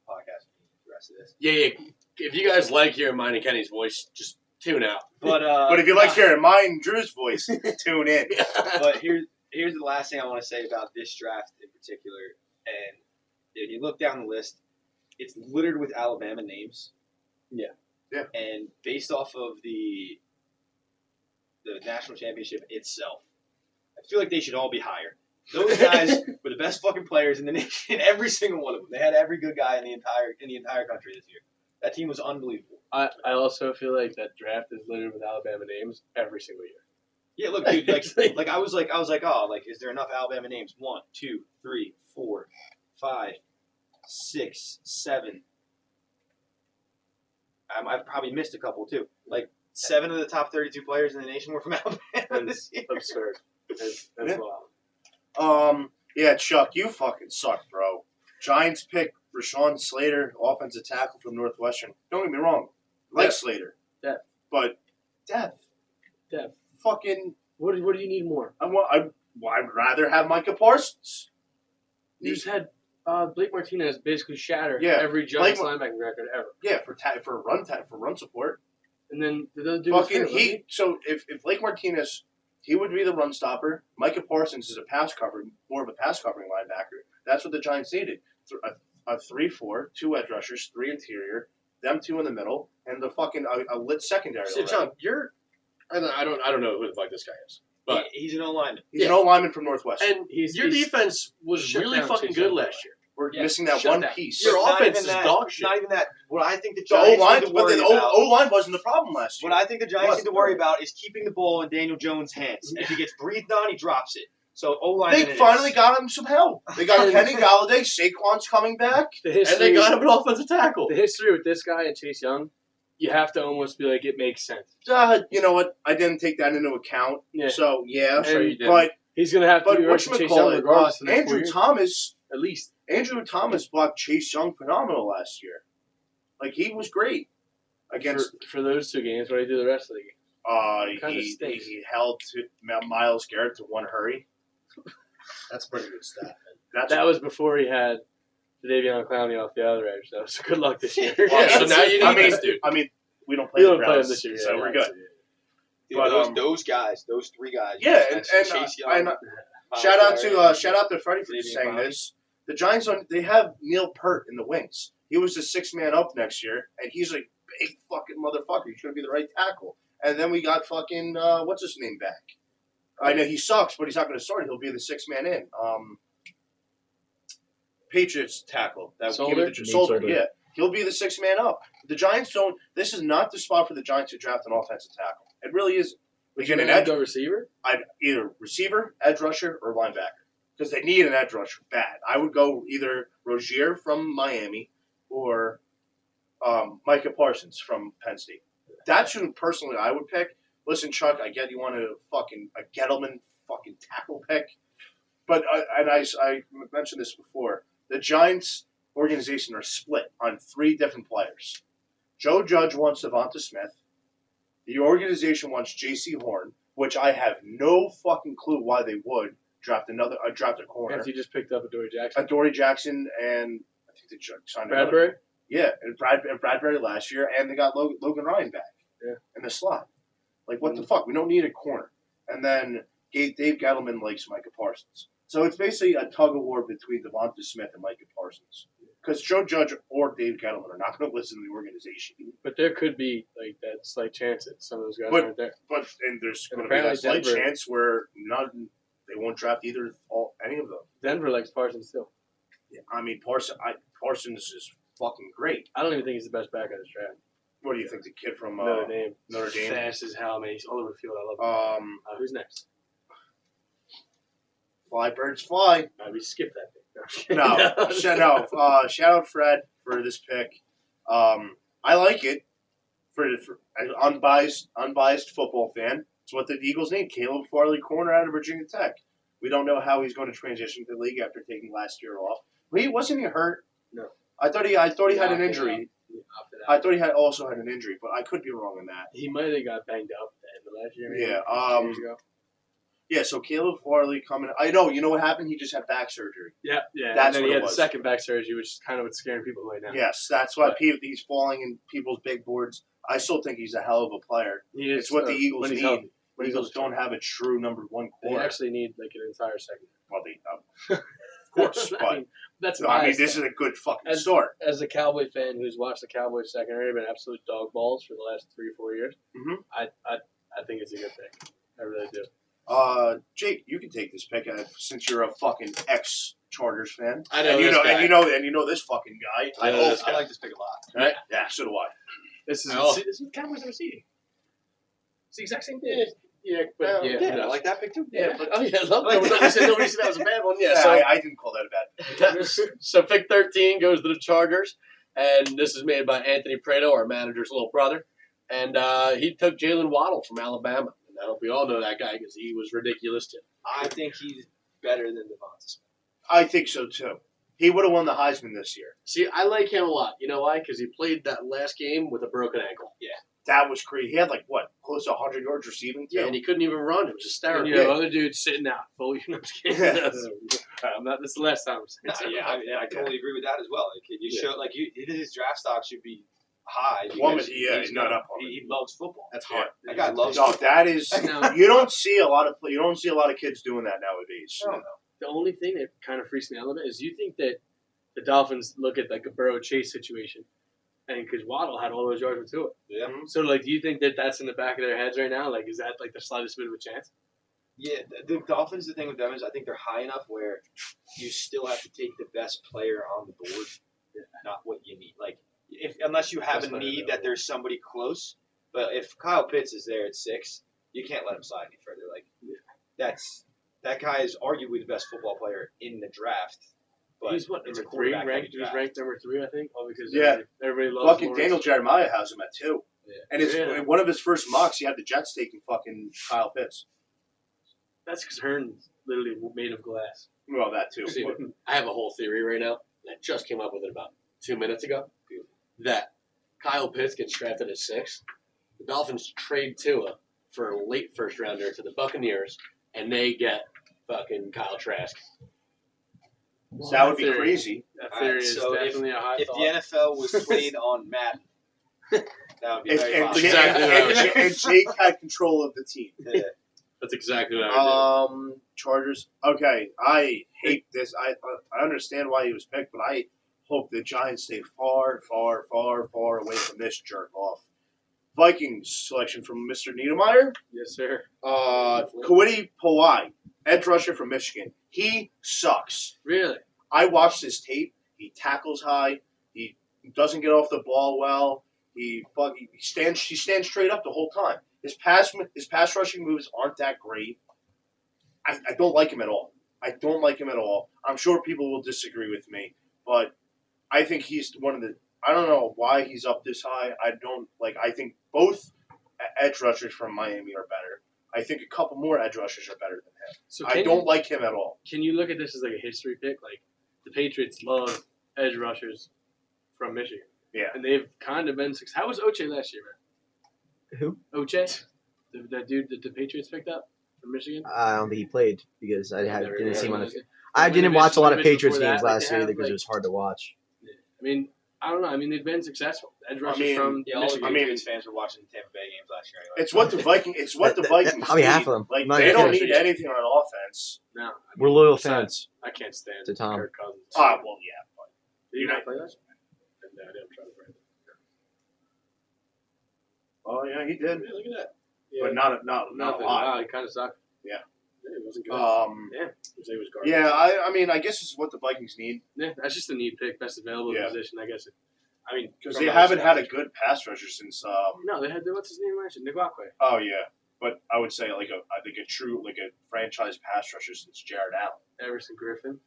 podcasting the rest of this. Yeah. If you guys like hearing mine and Kenny's voice, just tune out. But But if you like hearing mine and Drew's voice, tune in. but here's the last thing I want to say about this draft in particular. And if you look down the list, it's littered with Alabama names. Yeah. Yeah. And based off of the national championship itself, I feel like they should all be higher. Those guys were the best fucking players in the nation. Every single one of them. They had every good guy in the entire country this year. That team was unbelievable. I also feel like that draft is littered with Alabama names every single year. Yeah, look, dude. Like I was like, oh, like, is there enough Alabama names? 1, 2, 3, 4, 5, 6, 7. I've probably missed a couple too. Like 7 of the top 32 players in the nation were from Alabama this year. Absurd. That's Yeah. wild. Yeah, Chuck, you fucking suck, bro. Giants pick Rashawn Slater, offensive tackle from Northwestern. Don't get me wrong. I like Depth. Slater. Depth. But depth. Depth. Fucking, What do you need more? I'd rather have Micah Parsons. You just had Blake Martinez basically shatter Yeah, every Giants Blake- linebacking record ever, Yeah, for run support. and then the other dude was Fucking hurt, wasn't he. So if Blake Martinez, he would be the run stopper. Micah Parsons is more of a pass covering linebacker. That's what the Giants needed. A 3-4, 2 edge rushers, 3 interior, them 2 in the middle, and the fucking a lit secondary. So, already. John, I don't know who the fuck this guy is. But He's an O-lineman. He's an O-lineman from Northwestern. and your he's defense was shut really down fucking Chase good Young, last year. We're yeah, missing that shut one down. piece. Your Not offense even is that, dog shit. Not even that. What I think the The Giants O-line, need to but worry the about. O-line wasn't the problem last year. What I think the Giants What? need to worry about is keeping the ball in Daniel Jones' hands. And if he gets breathed on, he drops it. So O-line. They finally got him some help. They got And- Kenny Galladay. Saquon's coming back. The And history, they got him an offensive tackle. the history with this guy and Chase Young, you have to almost be like, it makes sense. You know what? I didn't take that into account. Yeah. So yeah, I'm sure you didn't. but He's going to have to be worse than Chase Young regardless of the next 4 Andrew years, Thomas. at least. Andrew Thomas blocked Chase Young phenomenal last year. Like he was great against. For those 2 games, what do you do the rest of the game? Kinda He stinks. held Myles Garrett to 1 hurry. That's a pretty good stat. That's That was before he had Davion Clowney off the other edge. So so good luck this year. Yeah, so now you need this dude. I mean, we don't play We the don't play him Browns, this year, so yeah, we're yeah. good. Dude, But, those guys, those 3 guys. Yeah, you and mentioned, Chase Young, I Miles shout out Garrett, to Freddie for Davion saying Clowney. this. The Giants they have Neil Peart in the wings. He was the 6th man up next year, and he's a big fucking motherfucker. He's gonna be the right tackle. And then we got fucking what's his name back? I know he sucks, but he's not gonna start. He'll be the 6th man in. Patriots tackle that Solder? came with the Solder. Solder. Yeah, he'll be the 6th man up. The Giants don't. This is not the spot for the Giants to draft an offensive tackle. It really is. We get an edge. go receiver? I'd either receiver, edge rusher, or linebacker because they need an edge rusher bad. I would go either Rozier from Miami or Micah Parsons from Penn State. That's who personally I would pick. Listen, Chuck, I get you want a Gettleman fucking tackle pick, but I mentioned this before. The Giants organization are split on 3 different players. Joe Judge wants Devonta Smith. The organization wants J.C. Horn, which I have no fucking clue why they would draft a corner. If you just picked up a Dory Jackson. Dory Jackson and I think they signed another- Bradbury? Yeah, and Bradbury last year, and they got Logan Ryan back in the slot. Like, what the fuck? We don't need a corner. And then Dave Gettleman likes Micah Parsons. So it's basically a tug-of-war between Devonta Smith and Micah Parsons. Because Joe Judge or Dave Gettleman are not going to listen to the organization. But there could be like that slight chance that some of those guys But- aren't there. And there's And going to be that apparently slight Denver- chance where they won't draft any of them. Denver likes Parsons still. I mean, Parsons is fucking great. I don't even think he's the best back on this draft. What do you think? The kid from Notre Dame. Notre Dame? Fast as hell, man. He's all over the field. I love him. Who's next? Fly birds fly. We skipped that thing. No, shout out Fred for this pick. I like it for an unbiased football fan. It's what the Eagles need. Caleb Farley, corner out of Virginia Tech. We don't know how he's going to transition to the league after taking last year off. Wasn't he hurt? No. I thought he had an injury. He opted out. I thought he also had an injury, but I could be wrong on that. He might have got banged up at the end of last year. Maybe, Yeah, 2 years ago. Yeah, so Caleb Farley coming. I know. You know what happened? He just had back surgery. Yeah. That's and then what he it had was. the second back surgery, which is kind of what's scaring people right now. Yes, that's why But- he's falling in people's big boards. I still think he's a hell of a player. He is, It's what the Eagles when he's need. healthy. The Eagles don't have a true number 1 They corner. actually need like an entire second. Well, of course, I but mean, that's I mean, biased, this though. is a good fucking As- start. As a Cowboy fan who's watched the Cowboys secondary, been absolute dog balls for the last 3 or 4 years. Mhm. I think it's a good pick. I really do. Jake, you can take this pick since you're a fucking ex-Chargers fan. I know and you this know, guy. and you know this fucking guy. I know this guy. I like this pick a lot. Right? Yeah, so do I. This is Oh. this is what Cowboys are seeding. It's the exact same thing. Yeah, but Yeah, yeah, Yeah, who I knows? like that pick too. Yeah, but I love nobody said that was a bad one. Yeah, Yeah, so I didn't call that a bad. So pick 13 goes to the Chargers, and this is made by Anthony Prado, our manager's little brother, and he took Jalen Waddle from Alabama. And I hope we all know that guy because he was ridiculous too. I think he's better than Devonta Smith. I think so too. He would have won the Heisman this year. See, I like him a lot. You know why? Because he played that last game with a broken ankle. That was crazy. He had close to 100 yards receiving too. Yeah, and he couldn't even run. It was hysterical. and you have other dudes sitting out. Fully, I'm just kidding. I'm not. This is the last time. I'm saying Yeah, I totally agree with that as well. Like, you Yeah. show his draft stock should be high. Plummet, because yeah, he's not up on He loves football. That's Yeah. hard. That guy loves No, football. that is. Now, You don't see a lot of kids doing that nowadays. No. the only thing that kind of freaks me out a little bit is you think that the Dolphins look at like a Burrow Chase situation, and because Waddle had all those yards with Tua. Yeah. So, like, do you think that that's in the back of their heads right now? Like, is that like the slightest bit of a chance? Yeah, the Dolphins. The thing with them is I think they're high enough where you still have to take the best player on the board, not what you need. Like if unless you have Best a player need available. that there's somebody close. But if Kyle Pitts is there at 6, you can't let him slide any further. Like that guy is arguably the best football player in the draft. But He's what, it's a number 3? quarterback He's ranked number 3, I think. All because Yeah. everybody loves Fucking Lawrence. Daniel Jeremiah has him at 2. Yeah. And it's Yeah. one of his first mocks. He had the Jets taking fucking Kyle Pitts. That's because Hearn's literally made of glass. Well, that too. See, I have a whole theory right now. And I just came up with it about 2 minutes ago. That Kyle Pitts gets drafted at 6. The Dolphins trade Tua for a late first rounder to the Buccaneers, and they get fucking Kyle Trask. That would be theory. crazy. That All theory right, is so definitely a high If thought. the NFL was played on Madden, that would be And, very and, popular. Exactly what I was and, and Jake had control of the team. Yeah. That's exactly what I would do. Chargers. Okay, I hate this. I understand why he was picked, but I hope the Giants stay far, far, far, far away from this jerk off. Vikings selection from Mr. Niedermeyer. Yes, sir. Kwity Paye, edge rusher from Michigan. He sucks. Really? I watched his tape. He tackles high. He doesn't get off the ball well. He stands straight up the whole time. His pass rushing moves aren't that great. I don't like him at all. I don't like him at all. I'm sure people will disagree with me, but I think he's one of the. I don't know why he's up this high. I think both edge rushers from Miami are better. I think a couple more edge rushers are better than him. So I don't like him at all. Can you look at this as like a history pick? Like the Patriots love edge rushers from Michigan. Yeah. And they've kind of been successful. How was Oche last year, man? Who? Oche? That dude that the Patriots picked up from Michigan? I don't think he played because I didn't see him on the. field. I didn't watch a lot of Patriots Before that, games like, last they year have, because like- it was hard to watch. I mean, I don't know. I mean, they've been successful. Edge rushers mean, from Yeah, all the Michigan. I mean- Patriots fans were watching the Tampa Bay games last year anyway. It's what the Viking. It's what the Vikings. Probably half need. of them. Like I'm not they even don't kidding. need anything on offense. no, I mean, We're loyal besides- fans. I can't stand To Tom. Kirk Cousins. Well, yeah. Did you not play last year? No, I didn't try to play. Oh yeah, he did, Yeah, look at that. but not a Nothing. lot. Wow, he kind of sucked. Yeah. It wasn't good. He was garbage. Yeah, I mean, I guess it's what the Vikings need Yeah, that's just a neat pick. Best available Yeah. position, I guess. I mean, because from they other haven't had a stats. good pass rusher since. No, they had what's his name last year? Ngakwe. Oh yeah, but I would say I think a true franchise pass rusher since Jared Allen. Everson Griffin.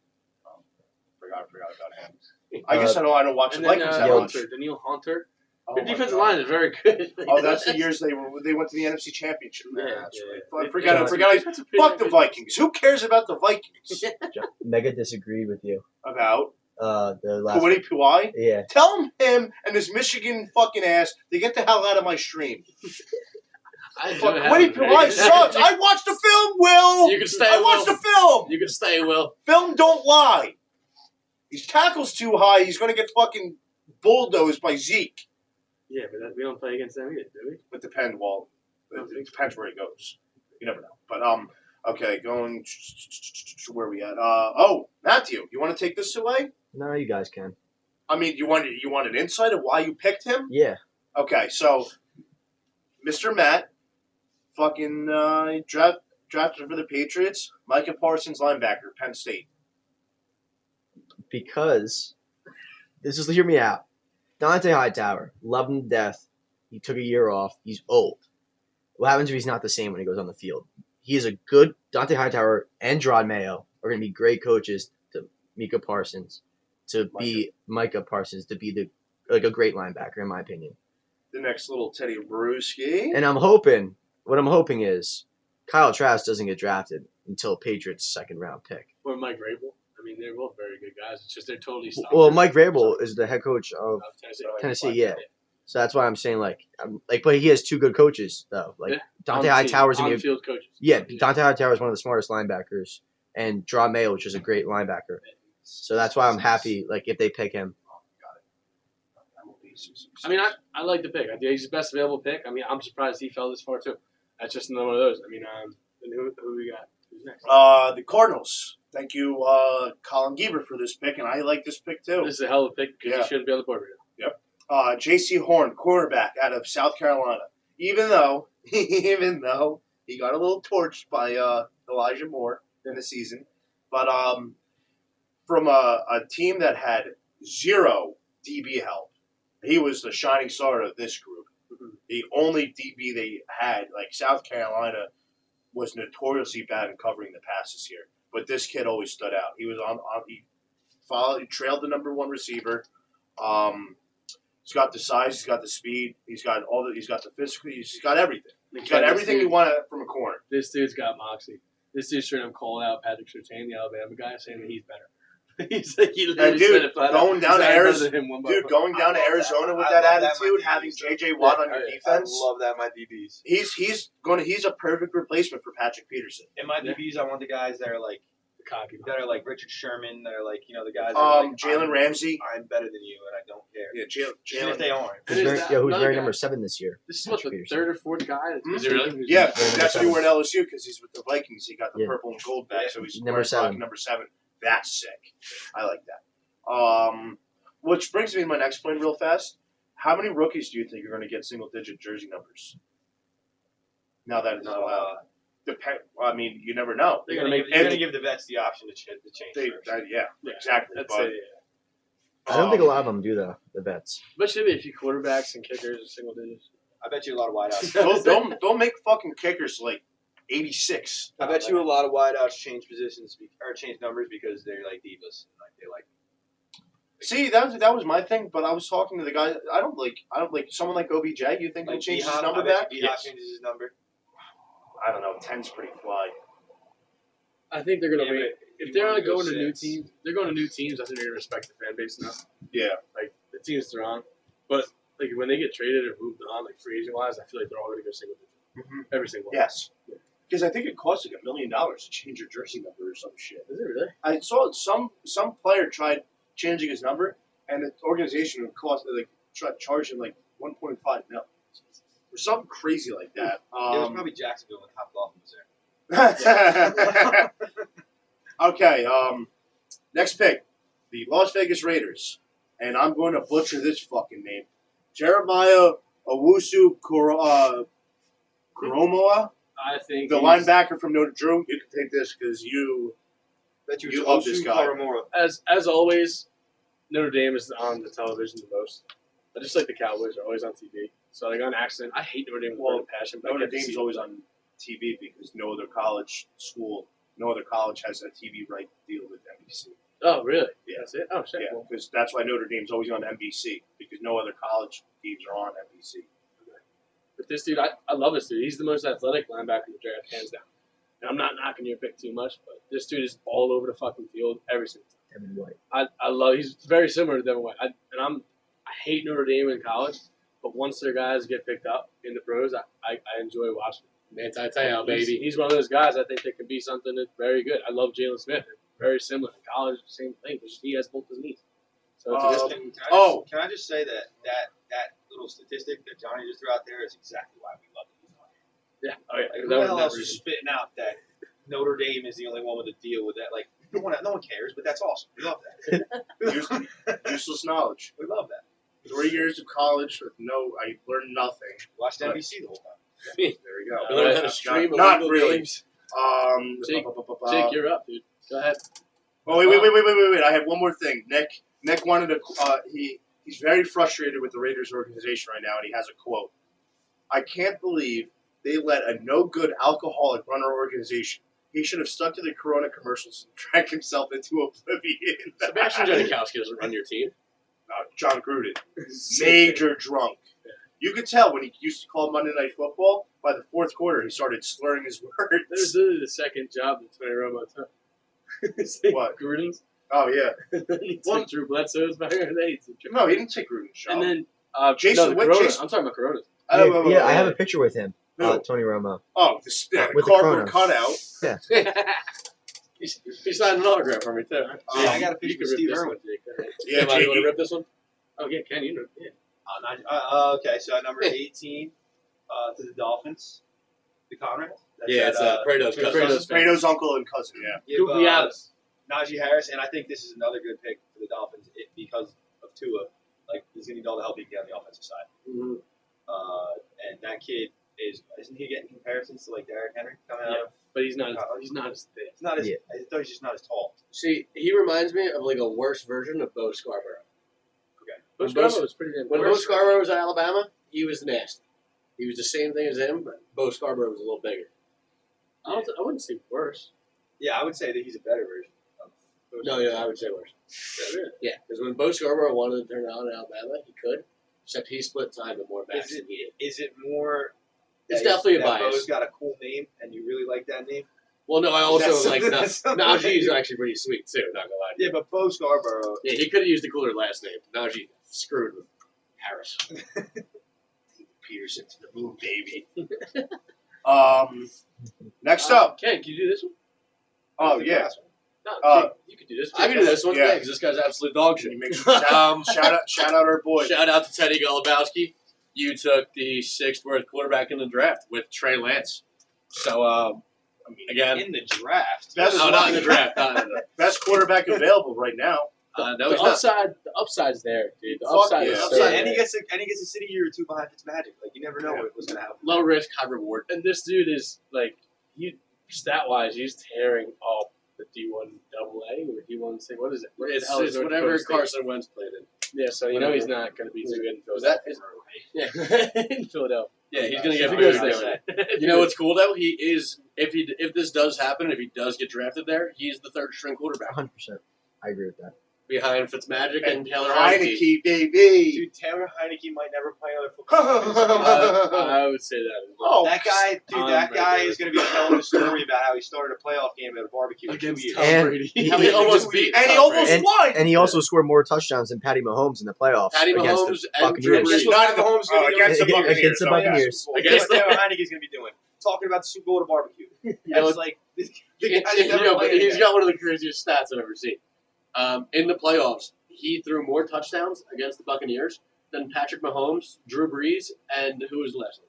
Forgot about him. I guess I don't watch And the then Vikings that much. Hunter, Daniil Hunter. Oh, Their my defensive God. line is very good. Oh, that's the years they went to the NFC Championship. Yeah, That's yeah. right. They- Forgot. That's a Fuck the Vikings. Who cares about the Vikings? Mega disagreed with you. About The last. Kwity Paye? Yeah. Tell him and his Michigan fucking ass to get the hell out of my stream. I do Fuck, have Kwity a very Paye good- sucks. I watched the film, Will. You can stay, I watched Will. the film. You can stay, Will. Film don't lie. His tackle's too high. He's going to get fucking bulldozed by Zeke. Yeah, but we don't play against them either, do we? It depends. Well, it depends where he goes. You never know. But okay, going where are we at? Matthew, you want to take this away? No, you guys can. I mean, you want an insight of why you picked him? Yeah. Okay, so Mr. Matt, fucking drafted for the Patriots. Micah Parsons, linebacker, Penn State. Because hear me out. Dante Hightower, love him to death. He took a year off. He's old. What happens if he's not the same when he goes on the field? He is a good Dante Hightower and Gerard Mayo are going to be great coaches to Micah Parsons, to be a great linebacker in my opinion. The next little Teddy Bruschi. And what I'm hoping is Kyle Trask doesn't get drafted until Patriots' second round pick. Or Mike Vrabel. I mean, they're both very good guys. It's just they're totally stopped. Well, Mike Vrabel is the head coach of Tennessee. Tennessee, yeah. So that's why I'm saying but he has two good coaches though. Like Yeah. Dante Hightower's gonna be on-field coaches. Dante Hightower is one of the smartest linebackers, and Gerard Mayo, which is a great linebacker. So that's why I'm happy. Like if they pick him, I mean, I like the pick. I think he's the best available pick. I mean, I'm surprised he fell this far too. That's just another one of those. I mean, and who we got? Who's next? The Cardinals. Thank you, Colin Gieber, for this pick, and I like this pick too. This is a hell of a pick because Yeah. he shouldn't be on the board right now. J.C. Horn, cornerback out of South Carolina. Even though he got a little torched by the Elijah Moore in the season. But from a team that had zero DB help, he was the shining star of this group. The only DB they had, like South Carolina, was notoriously bad in covering the passes here. But this kid always stood out. He was he trailed the number one receiver. He's got the size, he's got the speed, he's got the physical, he's got everything. He's got everything you want from a corner. This dude's got moxie. This dude's straight up called out Patrick Surtain, the Alabama guy, saying that he's better. He's like, he literally said it flat out. Going down to He's better Arizona, than him one by dude, one. going down to Arizona with that attitude, having J.J. Watt on your defense, I love that in my DBs. he's a perfect replacement for Patrick Peterson. In my DBs, I want the guys that are like Cocky. Richard Sherman, that are like the guys. That are like, Jalen Ramsey. I'm better than you, and I don't care. Yeah, Even if they aren't. Who's wearing number 7 this year? This is what, the Patrick Peterson. third or fourth guy? Is he really? Yeah, Number that's what he 7. wore at LSU because he's with the Vikings. He got the Yeah. purple and gold back, so he's Number wearing 7. fucking number 7. That's sick. I like that. Which brings me to my next point real fast. How many rookies do you think are going to get single-digit jersey numbers? Now that it's allowed. I mean, you never know. You're gonna give the vets the option to change first. Exactly. That's But, it, yeah. I don't think a lot of them do the vets. Especially if you quarterbacks and kickers are single digits. I bet you a lot of wideouts. don't make fucking kickers like 86. I bet you a lot of wideouts change positions or change numbers because they're like divas. Like they like. See, that was my thing, but I was talking to the guy. I don't like someone like OBJ. You think he'll change his number back? B-Hop changes his number. I don't know. 10's pretty fly. I think they're going to Yeah, wait. but If you they're wanna not go going to new 6. teams, they're going to new teams. I think they're going to respect the fan base enough. Yeah. Like, the team's strong. But, like, when they get traded or moved on, like, free agent wise, I feel like they're all going to go single digit. Mhm. Every single one. Yes. Because I think it costs like $1 million to change your jersey number or some shit. Is it really? I saw some player tried changing his number, and the organization would charge him like 1.5 mil or something crazy like that. It was probably Jacksonville when Top Golf was there. Okay. Next pick, the Las Vegas Raiders, and I'm going to butcher this fucking name, Jeremiah Owusu Koromoa, I think the linebacker from Notre Dame. You can take this because you Bet You love this guy. Karamora. As always, Notre Dame is on the television the most. I just like the Cowboys are always on TV. So like on accident, I hate Notre Dame with a passion, but I Notre get to Dame's see always on TV because no other college has a TV right deal with NBC. Oh really? Yeah. That's it. Oh shit. Yeah, Well, because that's why Notre Dame's always on NBC because no other college teams are on NBC. but this dude, I love this dude. He's the most athletic linebacker in the draft, hands down. And I'm not knocking your pick too much, but this dude is all over the fucking field every single time. Devin White. I love. He's very similar to Devin White. I hate Notre Dame in college, but once their guys get picked up in the pros, I enjoy watching. Manti-Te'o, baby. He's one of those guys. I think that can be something that's very good. I love Jalen Smith. Very similar in college, same thing. But he has both his knees. So it's a good thing. Can I just say that little statistic that Johnny just threw out there is exactly why we love it. Yeah. Oh yeah. Like, That who was the hell that else is reason. spitting out that Notre Dame is the only one with a deal with that? Like, no one cares, but that's awesome. We love that. Useless knowledge. We love that. 3 years of college with I learned nothing. Watched But- NBC the whole time. There we go. You learn how to stream Not illegal really. games. Jake, Jake, you're up, dude. Go ahead. Oh wait! I have one more thing. Nick wanted to. He's very frustrated with the Raiders organization right now, and he has a quote. I can't believe they let a no-good alcoholic run our organization. He should have stuck to the Corona commercials and drank himself into oblivion. Sebastian Janikowski doesn't run your team. John Gruden, major drunk. You could tell when he used to call Monday Night Football. By the fourth quarter, he started slurring his That was words. literally the second job that Tony Romo took. What? Gruden's. Oh yeah. He Well- took Drew Bledsoe's back in the day. No, he didn't take Gruden's job. And then Jason no, the Witt- Corona. Jason- I'm talking about Coronas. Yeah, I have a picture with him. Who? Tony Romo. The With the cardboard Corona. cutout. He signed an autograph for me too. I got a You picture can with Steve rip this Irwin. one, Jake. Go ahead. Yeah, Am I Jake, going to rip this one? Oh yeah, Ken, you know. Yeah. Okay, so at number 18 to the Dolphins, the Conrads. That's Yeah, at, it's Prado's cousin. Prado's Fredo's uncle and cousin. Yeah. give, Dubialis. Najee Harris, and I think this is another good pick for the Dolphins because of Tua. Like, he's going to need all the help he can get on the offensive side. Mm-hmm. And that kid isn't he getting comparisons to like Derrick Henry coming out of? But he's not. He's not as thick. It's not as Yeah. I thought he's just not as tall. See, he reminds me of like a worse version of Bo Scarborough. Bo When Bo- Scarborough was pretty damn When good. Bo Scarborough was at Alabama, he was nasty. He was the same thing as him, but Bo Scarborough was a little bigger. I wouldn't say worse. Yeah, I would say that he's a better version. Of No, yeah, I would say worse. Yeah, because when Bo Scarborough wanted to turn on in Alabama, he could. Except he split time with more backs Is than he did. Is it more? It's that definitely a that bias. Bo's got a cool name, and you really like that name. Well, no, I also That's like something- that's something Najee's that you- actually pretty sweet too. Not gonna lie to you. Yeah, but Bo Scarborough. Yeah, he could have used a cooler last name. Najee screwed with Harris. Peterson to the moon, baby. Next up. Ken, can you do this one? Oh yeah. No, Uh, Ken, you can do this. I can do this one, Yeah. because this guy's absolute dog shit. Can you make sure shout out our boy. Shout out to Teddy Golubowski. You took the sixth worst quarterback in the draft with Trey Lance. So, I mean, again, In the draft. That's no, not in the draft. Not in the draft. best quarterback available right now. No, The he's not. upside's there, dude. The Fuck upside yeah. is so Upside, and there. he gets a city year or two behind Fitzmagic. Like you never know what's gonna happen. Low risk, high reward. And this dude is like, stat wise, he's tearing up the D1 AA or D1 say what is it? What the It's, hell is it's North whatever Dakota State? Carson Wentz played in. Yeah, so you know he's not going to be too good in Was that- Philadelphia. Yeah, in Philadelphia. yeah, he's gonna If get he booed. goes doing there. it. You know what's cool though? He is if this does happen, if he does get drafted there, he's the third string quarterback 100%. I agree with that. behind Fitzmagic and Taylor Heineke. Heineke, baby. Dude, Taylor Heineke might never play another football. I would say that. As well. Oh, That guy, dude, I'm that right guy there. is going to be telling a story about how he started a playoff game at a barbecue in 2 Against years. Tom And Brady. he- How he almost beat and he Tom almost Brady. won. And he also scored more touchdowns than Patty Mahomes in the playoffs Patty against Mahomes the and Drew Buccaneers. Brees. Guess what Not Pat in the- Mahomes going to be doing? against the Buccaneers. Against the Oh, yeah. Buccaneers. Guess Against what Taylor Heineke's going to be doing? Talking about the Super Bowl at a barbecue. know, It's like, the Yeah, guy's never but played he's again. got one of the craziest stats I've ever seen. In the playoffs, he threw more touchdowns against the Buccaneers than Patrick Mahomes, Drew Brees, and who was the last one?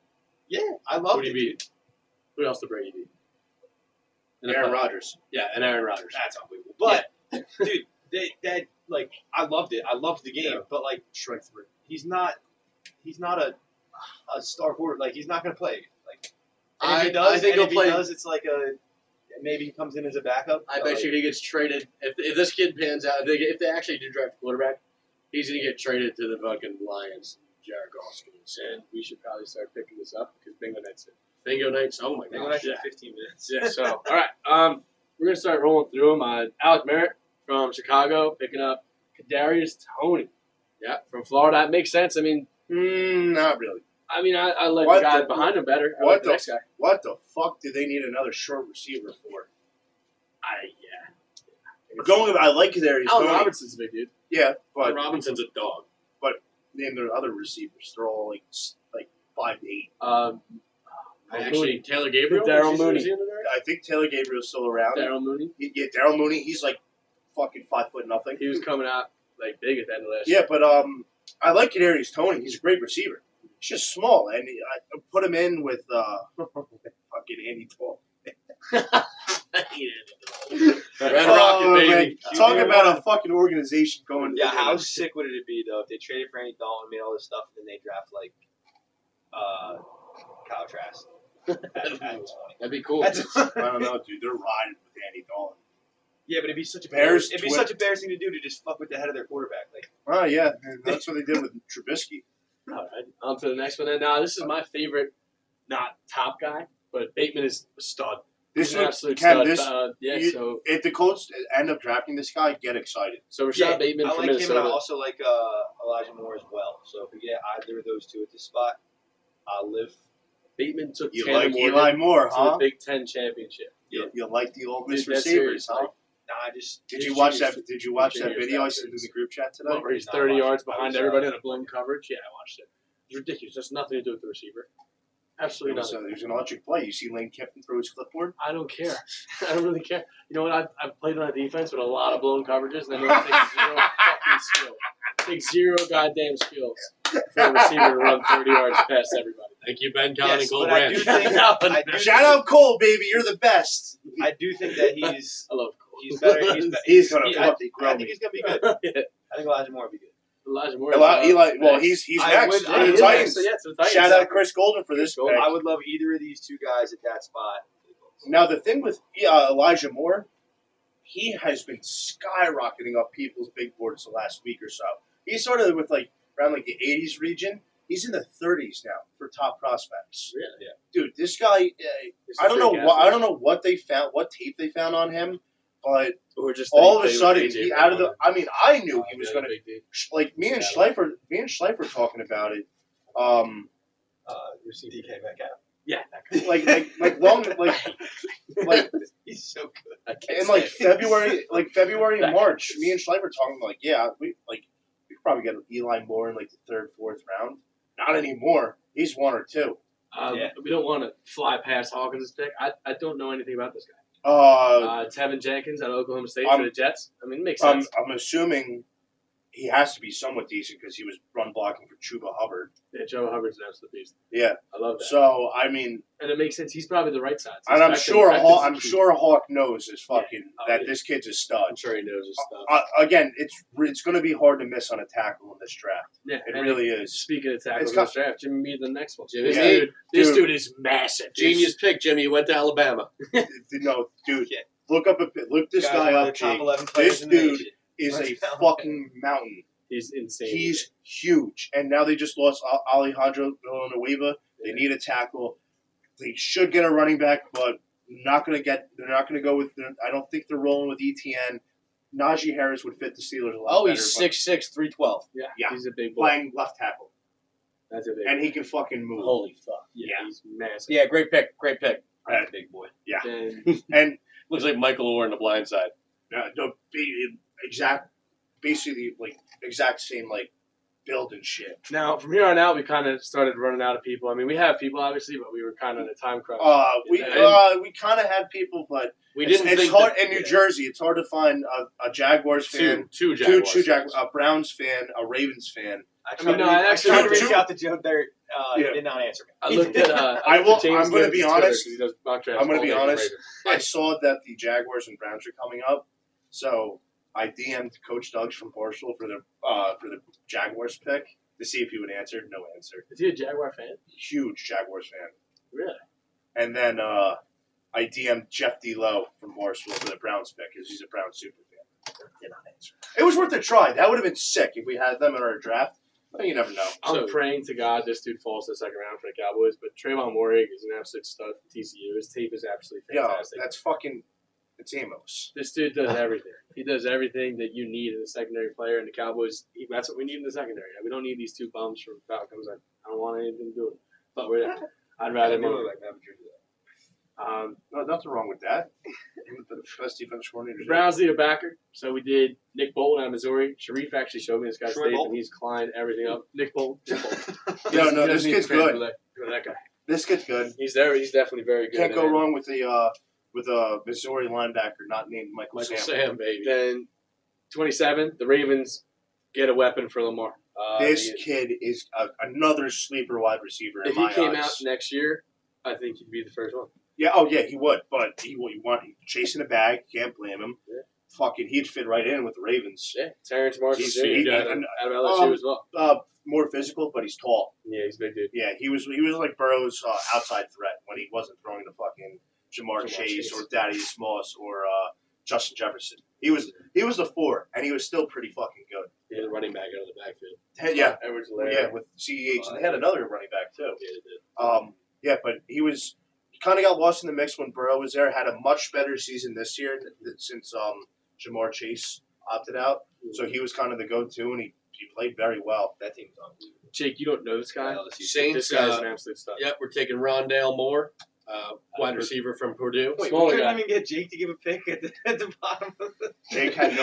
Yeah, I Who love did it. he beat? Who else did Brady beat? In the Aaron playoffs. Rodgers. Yeah, and Aaron Rodgers. That's unbelievable. But, dude, that like, I loved it. I loved the game. Yeah. But, like, Strike three. he's not a star quarterback. Like, he's not going to play. Like, and if he does, I think he'll if play. he does, it's like maybe he comes in as a backup. I but, bet like, you he gets traded. If this kid pans out, if they actually do draft a quarterback, he's going to get traded to the fucking Lions. Jared Goff's going to say, And we should probably start picking this up because Bingo Night's it. Bingo nights. Oh my They go gosh. back to Yeah. 15 minutes. Yeah, so, all right. We're going to start rolling through them. Alec Merritt from Chicago picking up Kadarius Toney. Yeah. From Florida. That makes sense. I mean, Not really. I like What the guy the- behind him better. I what like the the- next guy. What the fuck do they need another short receiver for? Yeah. I like Kadarius Allen Toney. Robinson's a big dude. Yeah, But but Robinson's a dog. name their other receivers. They're all like 5'8". Actually, Taylor Gabriel. Daryl is he- Mooney. is he in the draft? I think Taylor Gabriel's still around. Daryl Mooney. Yeah, Daryl Mooney. He's like fucking 5'0". He was coming out like big at the end of last year. Yeah, but I like Kadarius Toney. He's a great receiver. He's just small, and I put him in with fucking Andy Dalton. Red Oh, Rocket, man. baby. Talk about a fucking organization going. Yeah, how sick would it be though if they traded for Andy Dalton, made all this stuff, and then they draft like Kyle Trask at 20? That'd be cool. That's, I don't know, dude. They're riding with Andy Dalton. yeah, but it'd be such a Bears it'd be twin- such a embarrassing to do to just fuck with the head of their quarterback. Like, Oh yeah, that's what they did with Trubisky. All right. On to the next one. And now this is my favorite, not top guy, but Bateman is a stud. This He's an is absolute Ken. stud. This So if the Colts end up drafting this guy, get excited. Rashad yeah, Bateman I from like him, Minnesota. and I also like Elijah Moore as well. So if we get either of those two at this spot, I'll live. Bateman took You Tanner like Morgan Eli Moore, to huh? the Big Ten championship. You like the old Miss Dude, that's receivers, serious, huh? like, Nah, I just Did you His watch genius- that? Did you watch that genius video I factors. sent in the group chat today? where he's Not 30 watching. yards I behind was, everybody in a blown coverage. Yeah, I watched it. It's ridiculous. That's nothing to do with the receiver. It Absolutely was, nothing. it was an electric play. You see Lane Kiffin throw his clipboard? I don't care. I don't really care. You know what? I've played on a defense with a lot of blown coverages, and I know it takes zero fucking skill. It takes zero goddamn skills for a receiver to run 30 yards past everybody. Thank you, Ben Conn and Yes, Cole but I Branch. do think I do Shout out Cole, baby. You're the best. I do think that he's I love Cole. he's better. He's, He's gonna he- fucking grow I think me. he's gonna be good. I think Elijah Moore will be good. Elijah Moore. Eli, well, next. he's I next would- to I the would- Titans. So, yeah, to the Titans. Shout out Chris Golden for this pick. I would love either of these two guys at that spot. Now the thing with Elijah Moore, he has been skyrocketing up people's big boards the last week or so. He's sort of with around the 80s region. He's in the 30s now for top prospects. Really? Yeah. Dude, this guy. He's a I don't know freak what athlete. what they found, what tape they found on him, but Or just all of that a he sudden, played with he AJ out of the. Brown. I mean, I knew he was Yeah, going to big dude. me and Yeah. Schleifer talking about it. DK Metcalf. Yeah. Like long like He's so good. I can't in say it. February and March, me and Schleifer talking we could probably get Eli Moore in the third, fourth round. Not anymore. He's one or two. Yeah. We don't want to fly past Hawkins' pick. I don't know anything about this guy. Tevin Jenkins out of Oklahoma State for the Jets. I mean, it makes sense. I'm assuming he has to be somewhat decent because he was run blocking for Chuba Hubbard. Yeah, Joe Hubbard's an absolute beast. Yeah. I love that. So I mean, And it makes sense. He's probably the right side. So and I'm Beckham- sure Beckham's key. Hawk knows is fucking Oh, that yeah. this kid's a I'm stud. sure he knows his stuff. Again, it's going to be hard to miss on a tackle in this draft. Yeah, It and really is. Speaking of tackles It's in got- this draft, Jimmy Meade the next one. Jimmy Yeah. Meade. This Dude. dude is massive. Genius pick, Jimmy. You went to Alabama. No, dude, Yeah. look this Guy's guy one of up, the top Jake. 11 players This in the dude nation. is Let's a tell him. fucking mountain. He's insane. He's huge, and now they just lost Alejandro Villanueva. They need a tackle. They should get a running back, but they're not going to go with. I don't think they're rolling with ETN. Najee Harris would fit the Steelers a lot. Oh, better, he's but 6'6", 312. yeah, Yeah. he's a big boy. playing left tackle, That's a big and boy. he can fucking move. Holy fuck. Yeah. He's massive. Yeah, great pick. Great pick. Yeah. Big boy. And And Looks like Michael Orr in The Blind Side. exact same build and shit. now, from here on out, we kind of started running out of people. I mean, we have people, obviously, but we were kind of in a time crunch. We kind of had people, but We it's didn't think hard that- in New Jersey. It's hard to find a Jaguars fan, two Jaguars. a Browns fan, a Ravens fan. I mean, no, I actually tried to two- reach out to Joe there. He Yeah. did not answer me. I looked at. I will- James I'm gonna Gibbs' be Twitter, honest. 'cause he does mock drafts I'm gonna all be day for honest. Ravens. I saw that the Jaguars and Browns are coming up, so I DM'd Coach Doug's from Barstool for the Jaguars pick to see if he would answer. No answer. Is he a Jaguar fan? Huge Jaguars fan. Really? And then I DM'd Jeff D. Lowe from Barstool for the Browns pick because he's a Browns super fan. Did not answer. It was worth a try. That would have been sick if we had them in our draft. But you never know. I'm So- praying to God this dude falls to the second round for the Cowboys, but Trayvon Morig is an absolute stud for TCU. His tape is absolutely Yeah, fantastic. that's fucking. It's Amos. This dude does everything. He does everything that you need in a secondary player, and the Cowboys, that's what we need in the secondary. We don't need these two bums from Falcons. I don't want anything to do with it. But I'd rather I him. really like Matt Patricia. No, nothing wrong with that. The best defense coordinator. The Browns need a backer, so we did Nick Bolton out of Missouri. Sharif actually showed me this guy's Troy tape, Bolton? and he's climbed everything up. Nick Bolton. No, He this doesn't need kid's to trade good. for that guy. This kid's good. He's there. He's definitely very good. Can't go And wrong with a Missouri linebacker not named Michael Michael Sam. Sam, baby. Then 27, the Ravens get a weapon for Lamar. This kid is another sleeper wide receiver in If my he came eyes. out next year, I think he'd be the first one. Yeah, he would, but he chasing a bag. Can't blame him. Yeah. Fucking, he'd fit right in with the Ravens. Yeah, Terrence Marshall He's- Jr. he- out of LSU as well. More physical, but he's tall. Yeah, he's a big dude. Yeah, he was like Burrow's outside threat when he wasn't throwing the fucking Jamar Chase or Thaddeus Moss or Justin Jefferson. He was the 4, and he was still pretty fucking good. He had a running back out of the backfield. Yeah, Edwards-Helaire. yeah, with CEH, and they had another running back too. Yeah, they did. Yeah, but he kind of got lost in the mix when Burrow was there. Had a much better season this year since Jamar Chase opted out. So he was kind of the go-to, and he played very well. That team's on. Jake, you don't know this guy? LSU. Saints, This guy's an absolute stud. Yep, we're taking Rondale Moore, wide receiver from Purdue. Wait, Smaller we couldn't guy. even get Jake to give a pick at the bottom of the. Jake had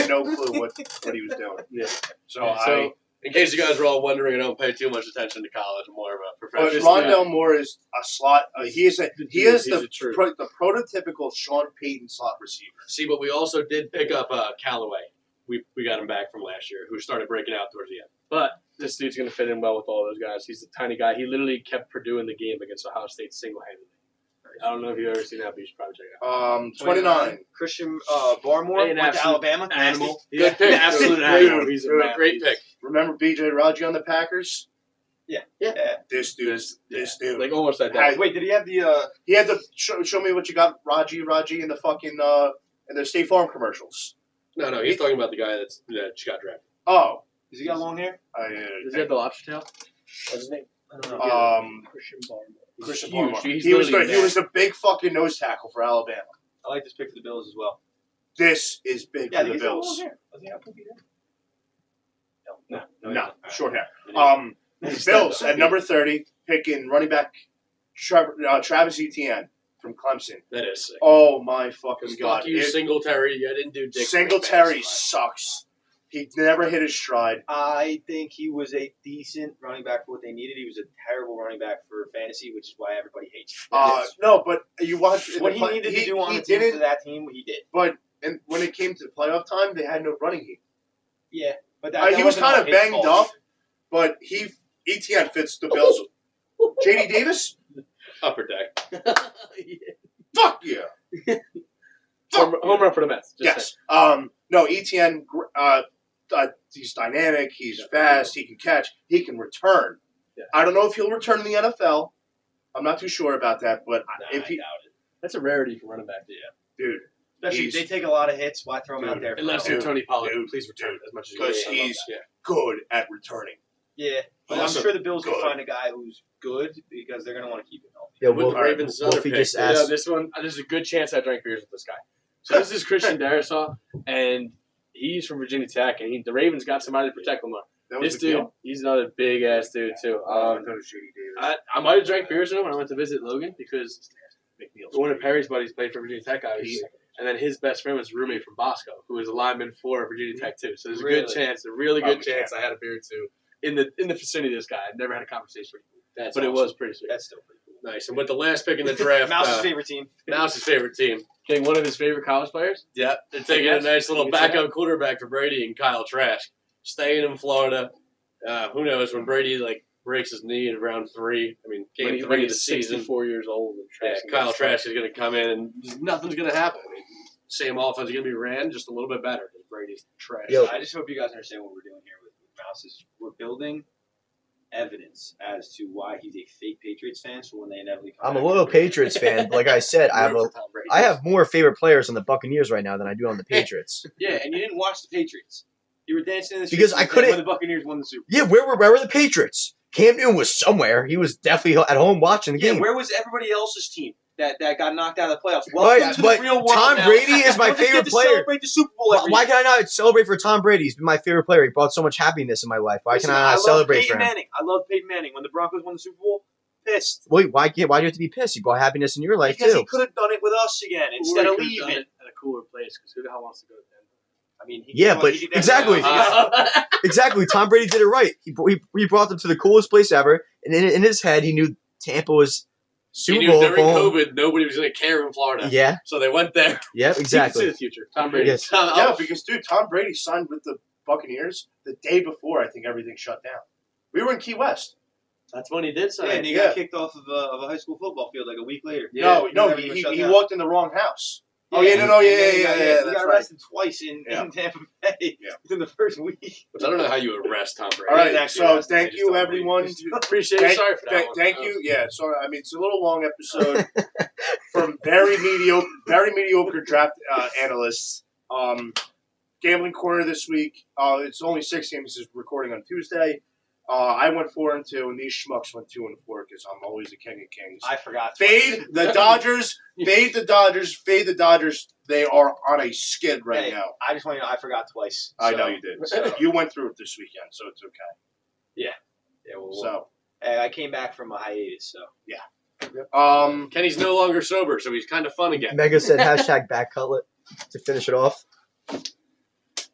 no clue what he was doing. Yeah. So In case you guys are all wondering, I don't pay too much attention to college. I'm more of a but professional. Rondale Moore is a slot. He is He's the a true. the prototypical Sean Payton slot receiver. See, but we also did pick up Callaway. We got him back from last year, who started breaking out towards the end. But this dude's going to fit in well with all those guys. He's a tiny guy. He literally kept Purdue in the game against Ohio State single-handedly. I don't know if you've ever seen that, but you should probably check it out. 29. Christian Barmore Hey, an went to absolute Alabama. Animal. Good pick. Absolute Dude, animal. He's a dude, man. Great pick. remember B.J. Raji on the Packers? Yeah. This dude. This- This dude. Like almost identical. Wait, did he have the? He had to show me what you got, Raji, in the fucking in the State Farm commercials. No, he's talking about the guy that just got drafted. Oh, Does he got long hair? Does he have the lobster tail? What's his name? I don't know. Christian Barmore. Christian Huge. Barmore. He's He was literally the big fucking nose tackle for Alabama. I like this pick for the Bills as well. This is big Yeah, for the he's got long Bills. hair. Does he have poofy hair? No, short hair. He's Bills not- at number 30, picking running back Travis Etienne from Clemson. That is sick. Oh my fucking god! Fuck you, Singletary. You didn't do Dick. Singletary sucks. He never hit his stride. I think he was a decent running back for what they needed. He was a terrible running back for fantasy, which is why everybody hates him. No, but you watch What he needed to do on the team for that team, he did. But and when it came to playoff time, they had no running game. Yeah, but that He was wasn't kind all of his banged fault. up, but Etienne fits the Bills. J.D. Davis, Upper deck. fuck yeah. Home run for the Mets. Just Yes. No, Etienne. He's dynamic. He's fast. He can catch. He can return. Yeah. I don't know if he'll return in the NFL. I'm not too sure about that, but Nah, if he, I doubt it. That's a rarity for running back. dude, Especially if He's- they take a lot of hits. Why throw him out Dude, there? for Unless no- you're Tony Pollard, dude, please return as much as you because can. I love he's that. good at returning. Yeah, but Awesome. I'm sure the Bills Good. can find a guy who's good because they're gonna want to keep him healthy. Yeah, With Wolf, the Ravens' other Wolfie pick, just Yeah, asked. this one, there's a good chance I drank beers with this guy. So this is Christian Darisaw, and he's from Virginia Tech, and the Ravens got somebody to protect Lamar. That was This the dude, deal. he's another big ass dude too. I thought it was J.D. Davis. I might have drank beers with him when I went to visit Logan because Big deal. one of Perry's buddies played for Virginia Tech, obviously, and then his best friend was a roommate from Bosco, who was a lineman for Virginia Tech too. So there's a good Really? chance, a really good Probably chance, I had a beer too in the vicinity of this guy. I'd never had a conversation with him, That's but it awesome. was pretty sweet. That's still pretty cool. Nice. And with the last pick in the draft, Mouse's favorite team. Mouse's favorite team. Getting one of his favorite college players. Yeah, they're taking Yes, a nice little you can say backup quarterback for Brady and Kyle Trask. Staying in Florida. Who knows when Brady breaks his knee in round 3? I mean, game 3 of the season. 64 years old. And Yeah, Trask Kyle Trask is going to come in and nothing's going to happen. I mean, same offense is going to be ran, just a little bit better because Brady's trash. Yo. I just hope you guys understand what we're doing here with Mouse. Is we're building evidence as to why he's a fake Patriots fan. So when they inevitably come I'm a back loyal and- Patriots fan, but like I said, I Root for Tom Brady. have more favorite players on the Buccaneers right now than I do on the Patriots. Yeah, and you didn't watch the Patriots. You were dancing in the Because streets I couldn't- when the Buccaneers won the Super Bowl. Yeah, where were the Patriots? Cam Newton was somewhere. He was definitely at home watching the Yeah, game. where was everybody else's team that got knocked out of the playoffs? Right, Welcome to but the real world Tom now. Brady is my Don't forget favorite to player. Celebrate the Super Bowl every Why year. can I not celebrate for Tom Brady? He's been my favorite player. He brought so much happiness in my life. Why Listen, can I not love celebrate Peyton for him? Manning. I love Peyton Manning. When the Broncos won the Super Bowl, pissed. Wait, why do you have to be pissed? He brought happiness in your life Because too. he could have done it with us again instead of leaving. at a cooler place because who the hell wants to go to Denver? I mean, Yeah, but he did that exactly. with us. Exactly. Tom Brady did it right. He brought them to the coolest place ever, and in his head, he knew Tampa was He Super knew Bowl during home. COVID, nobody was going to care in Florida. Yeah. So they went there. Yep. You can see Exactly. the future. Tom Brady. Yes. Yeah, because dude, Tom Brady signed with the Buccaneers the day before. I think everything shut down. We were in Key West. That's when he did Yeah, and he Yeah. got kicked off of a high school football field like a week later. No, everything was shut he down. walked in the wrong house. Oh, Yeah, yeah, no, and yeah, then he yeah, got- yeah, He that's got right. arrested twice in Tampa Bay Yeah. within the first week. Which I don't know how you arrest Tom Brady. All right, Exactly. so That's thank just you, Tom everyone. Brady. Appreciate it. Sorry for that one. Thank you. Yeah, so I mean, it's a little long episode from very mediocre draft analysts. Gambling corner this week. It's only 6 games. This is recording on Tuesday. I went 4-2, and these schmucks went 2-4 because I'm always the king of kings. I forgot. Fade the Dodgers. Fade the Dodgers. Fade the Dodgers. They are on a skid right Hey, now. I just want you to know I forgot twice. I So, know you did. So you went through it this weekend, so it's okay. Yeah, well, So, I came back from a hiatus, so. Kenny's no longer sober, so he's kind of fun again. Mega said hashtag back cutlet to finish it off.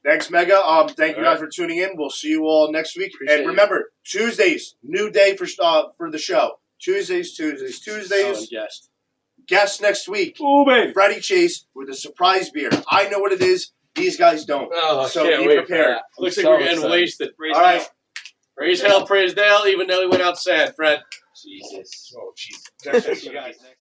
thanks, Mega. Thank you All guys for tuning in. We'll see you all next week. Appreciate And remember, Tuesdays, new day for the show. Tuesdays. Oh, yes. Guest next week, Oh, baby. Freddie Chase with a surprise beer. I know what it is. These guys don't. Oh, So can't be wait for prepared. that. Looks like So we're getting excited. wasted. Raise All right. hell. Praise hell, praise Dale, even though he went out sad, Fred. Jesus. Oh, jeez. See you guys next.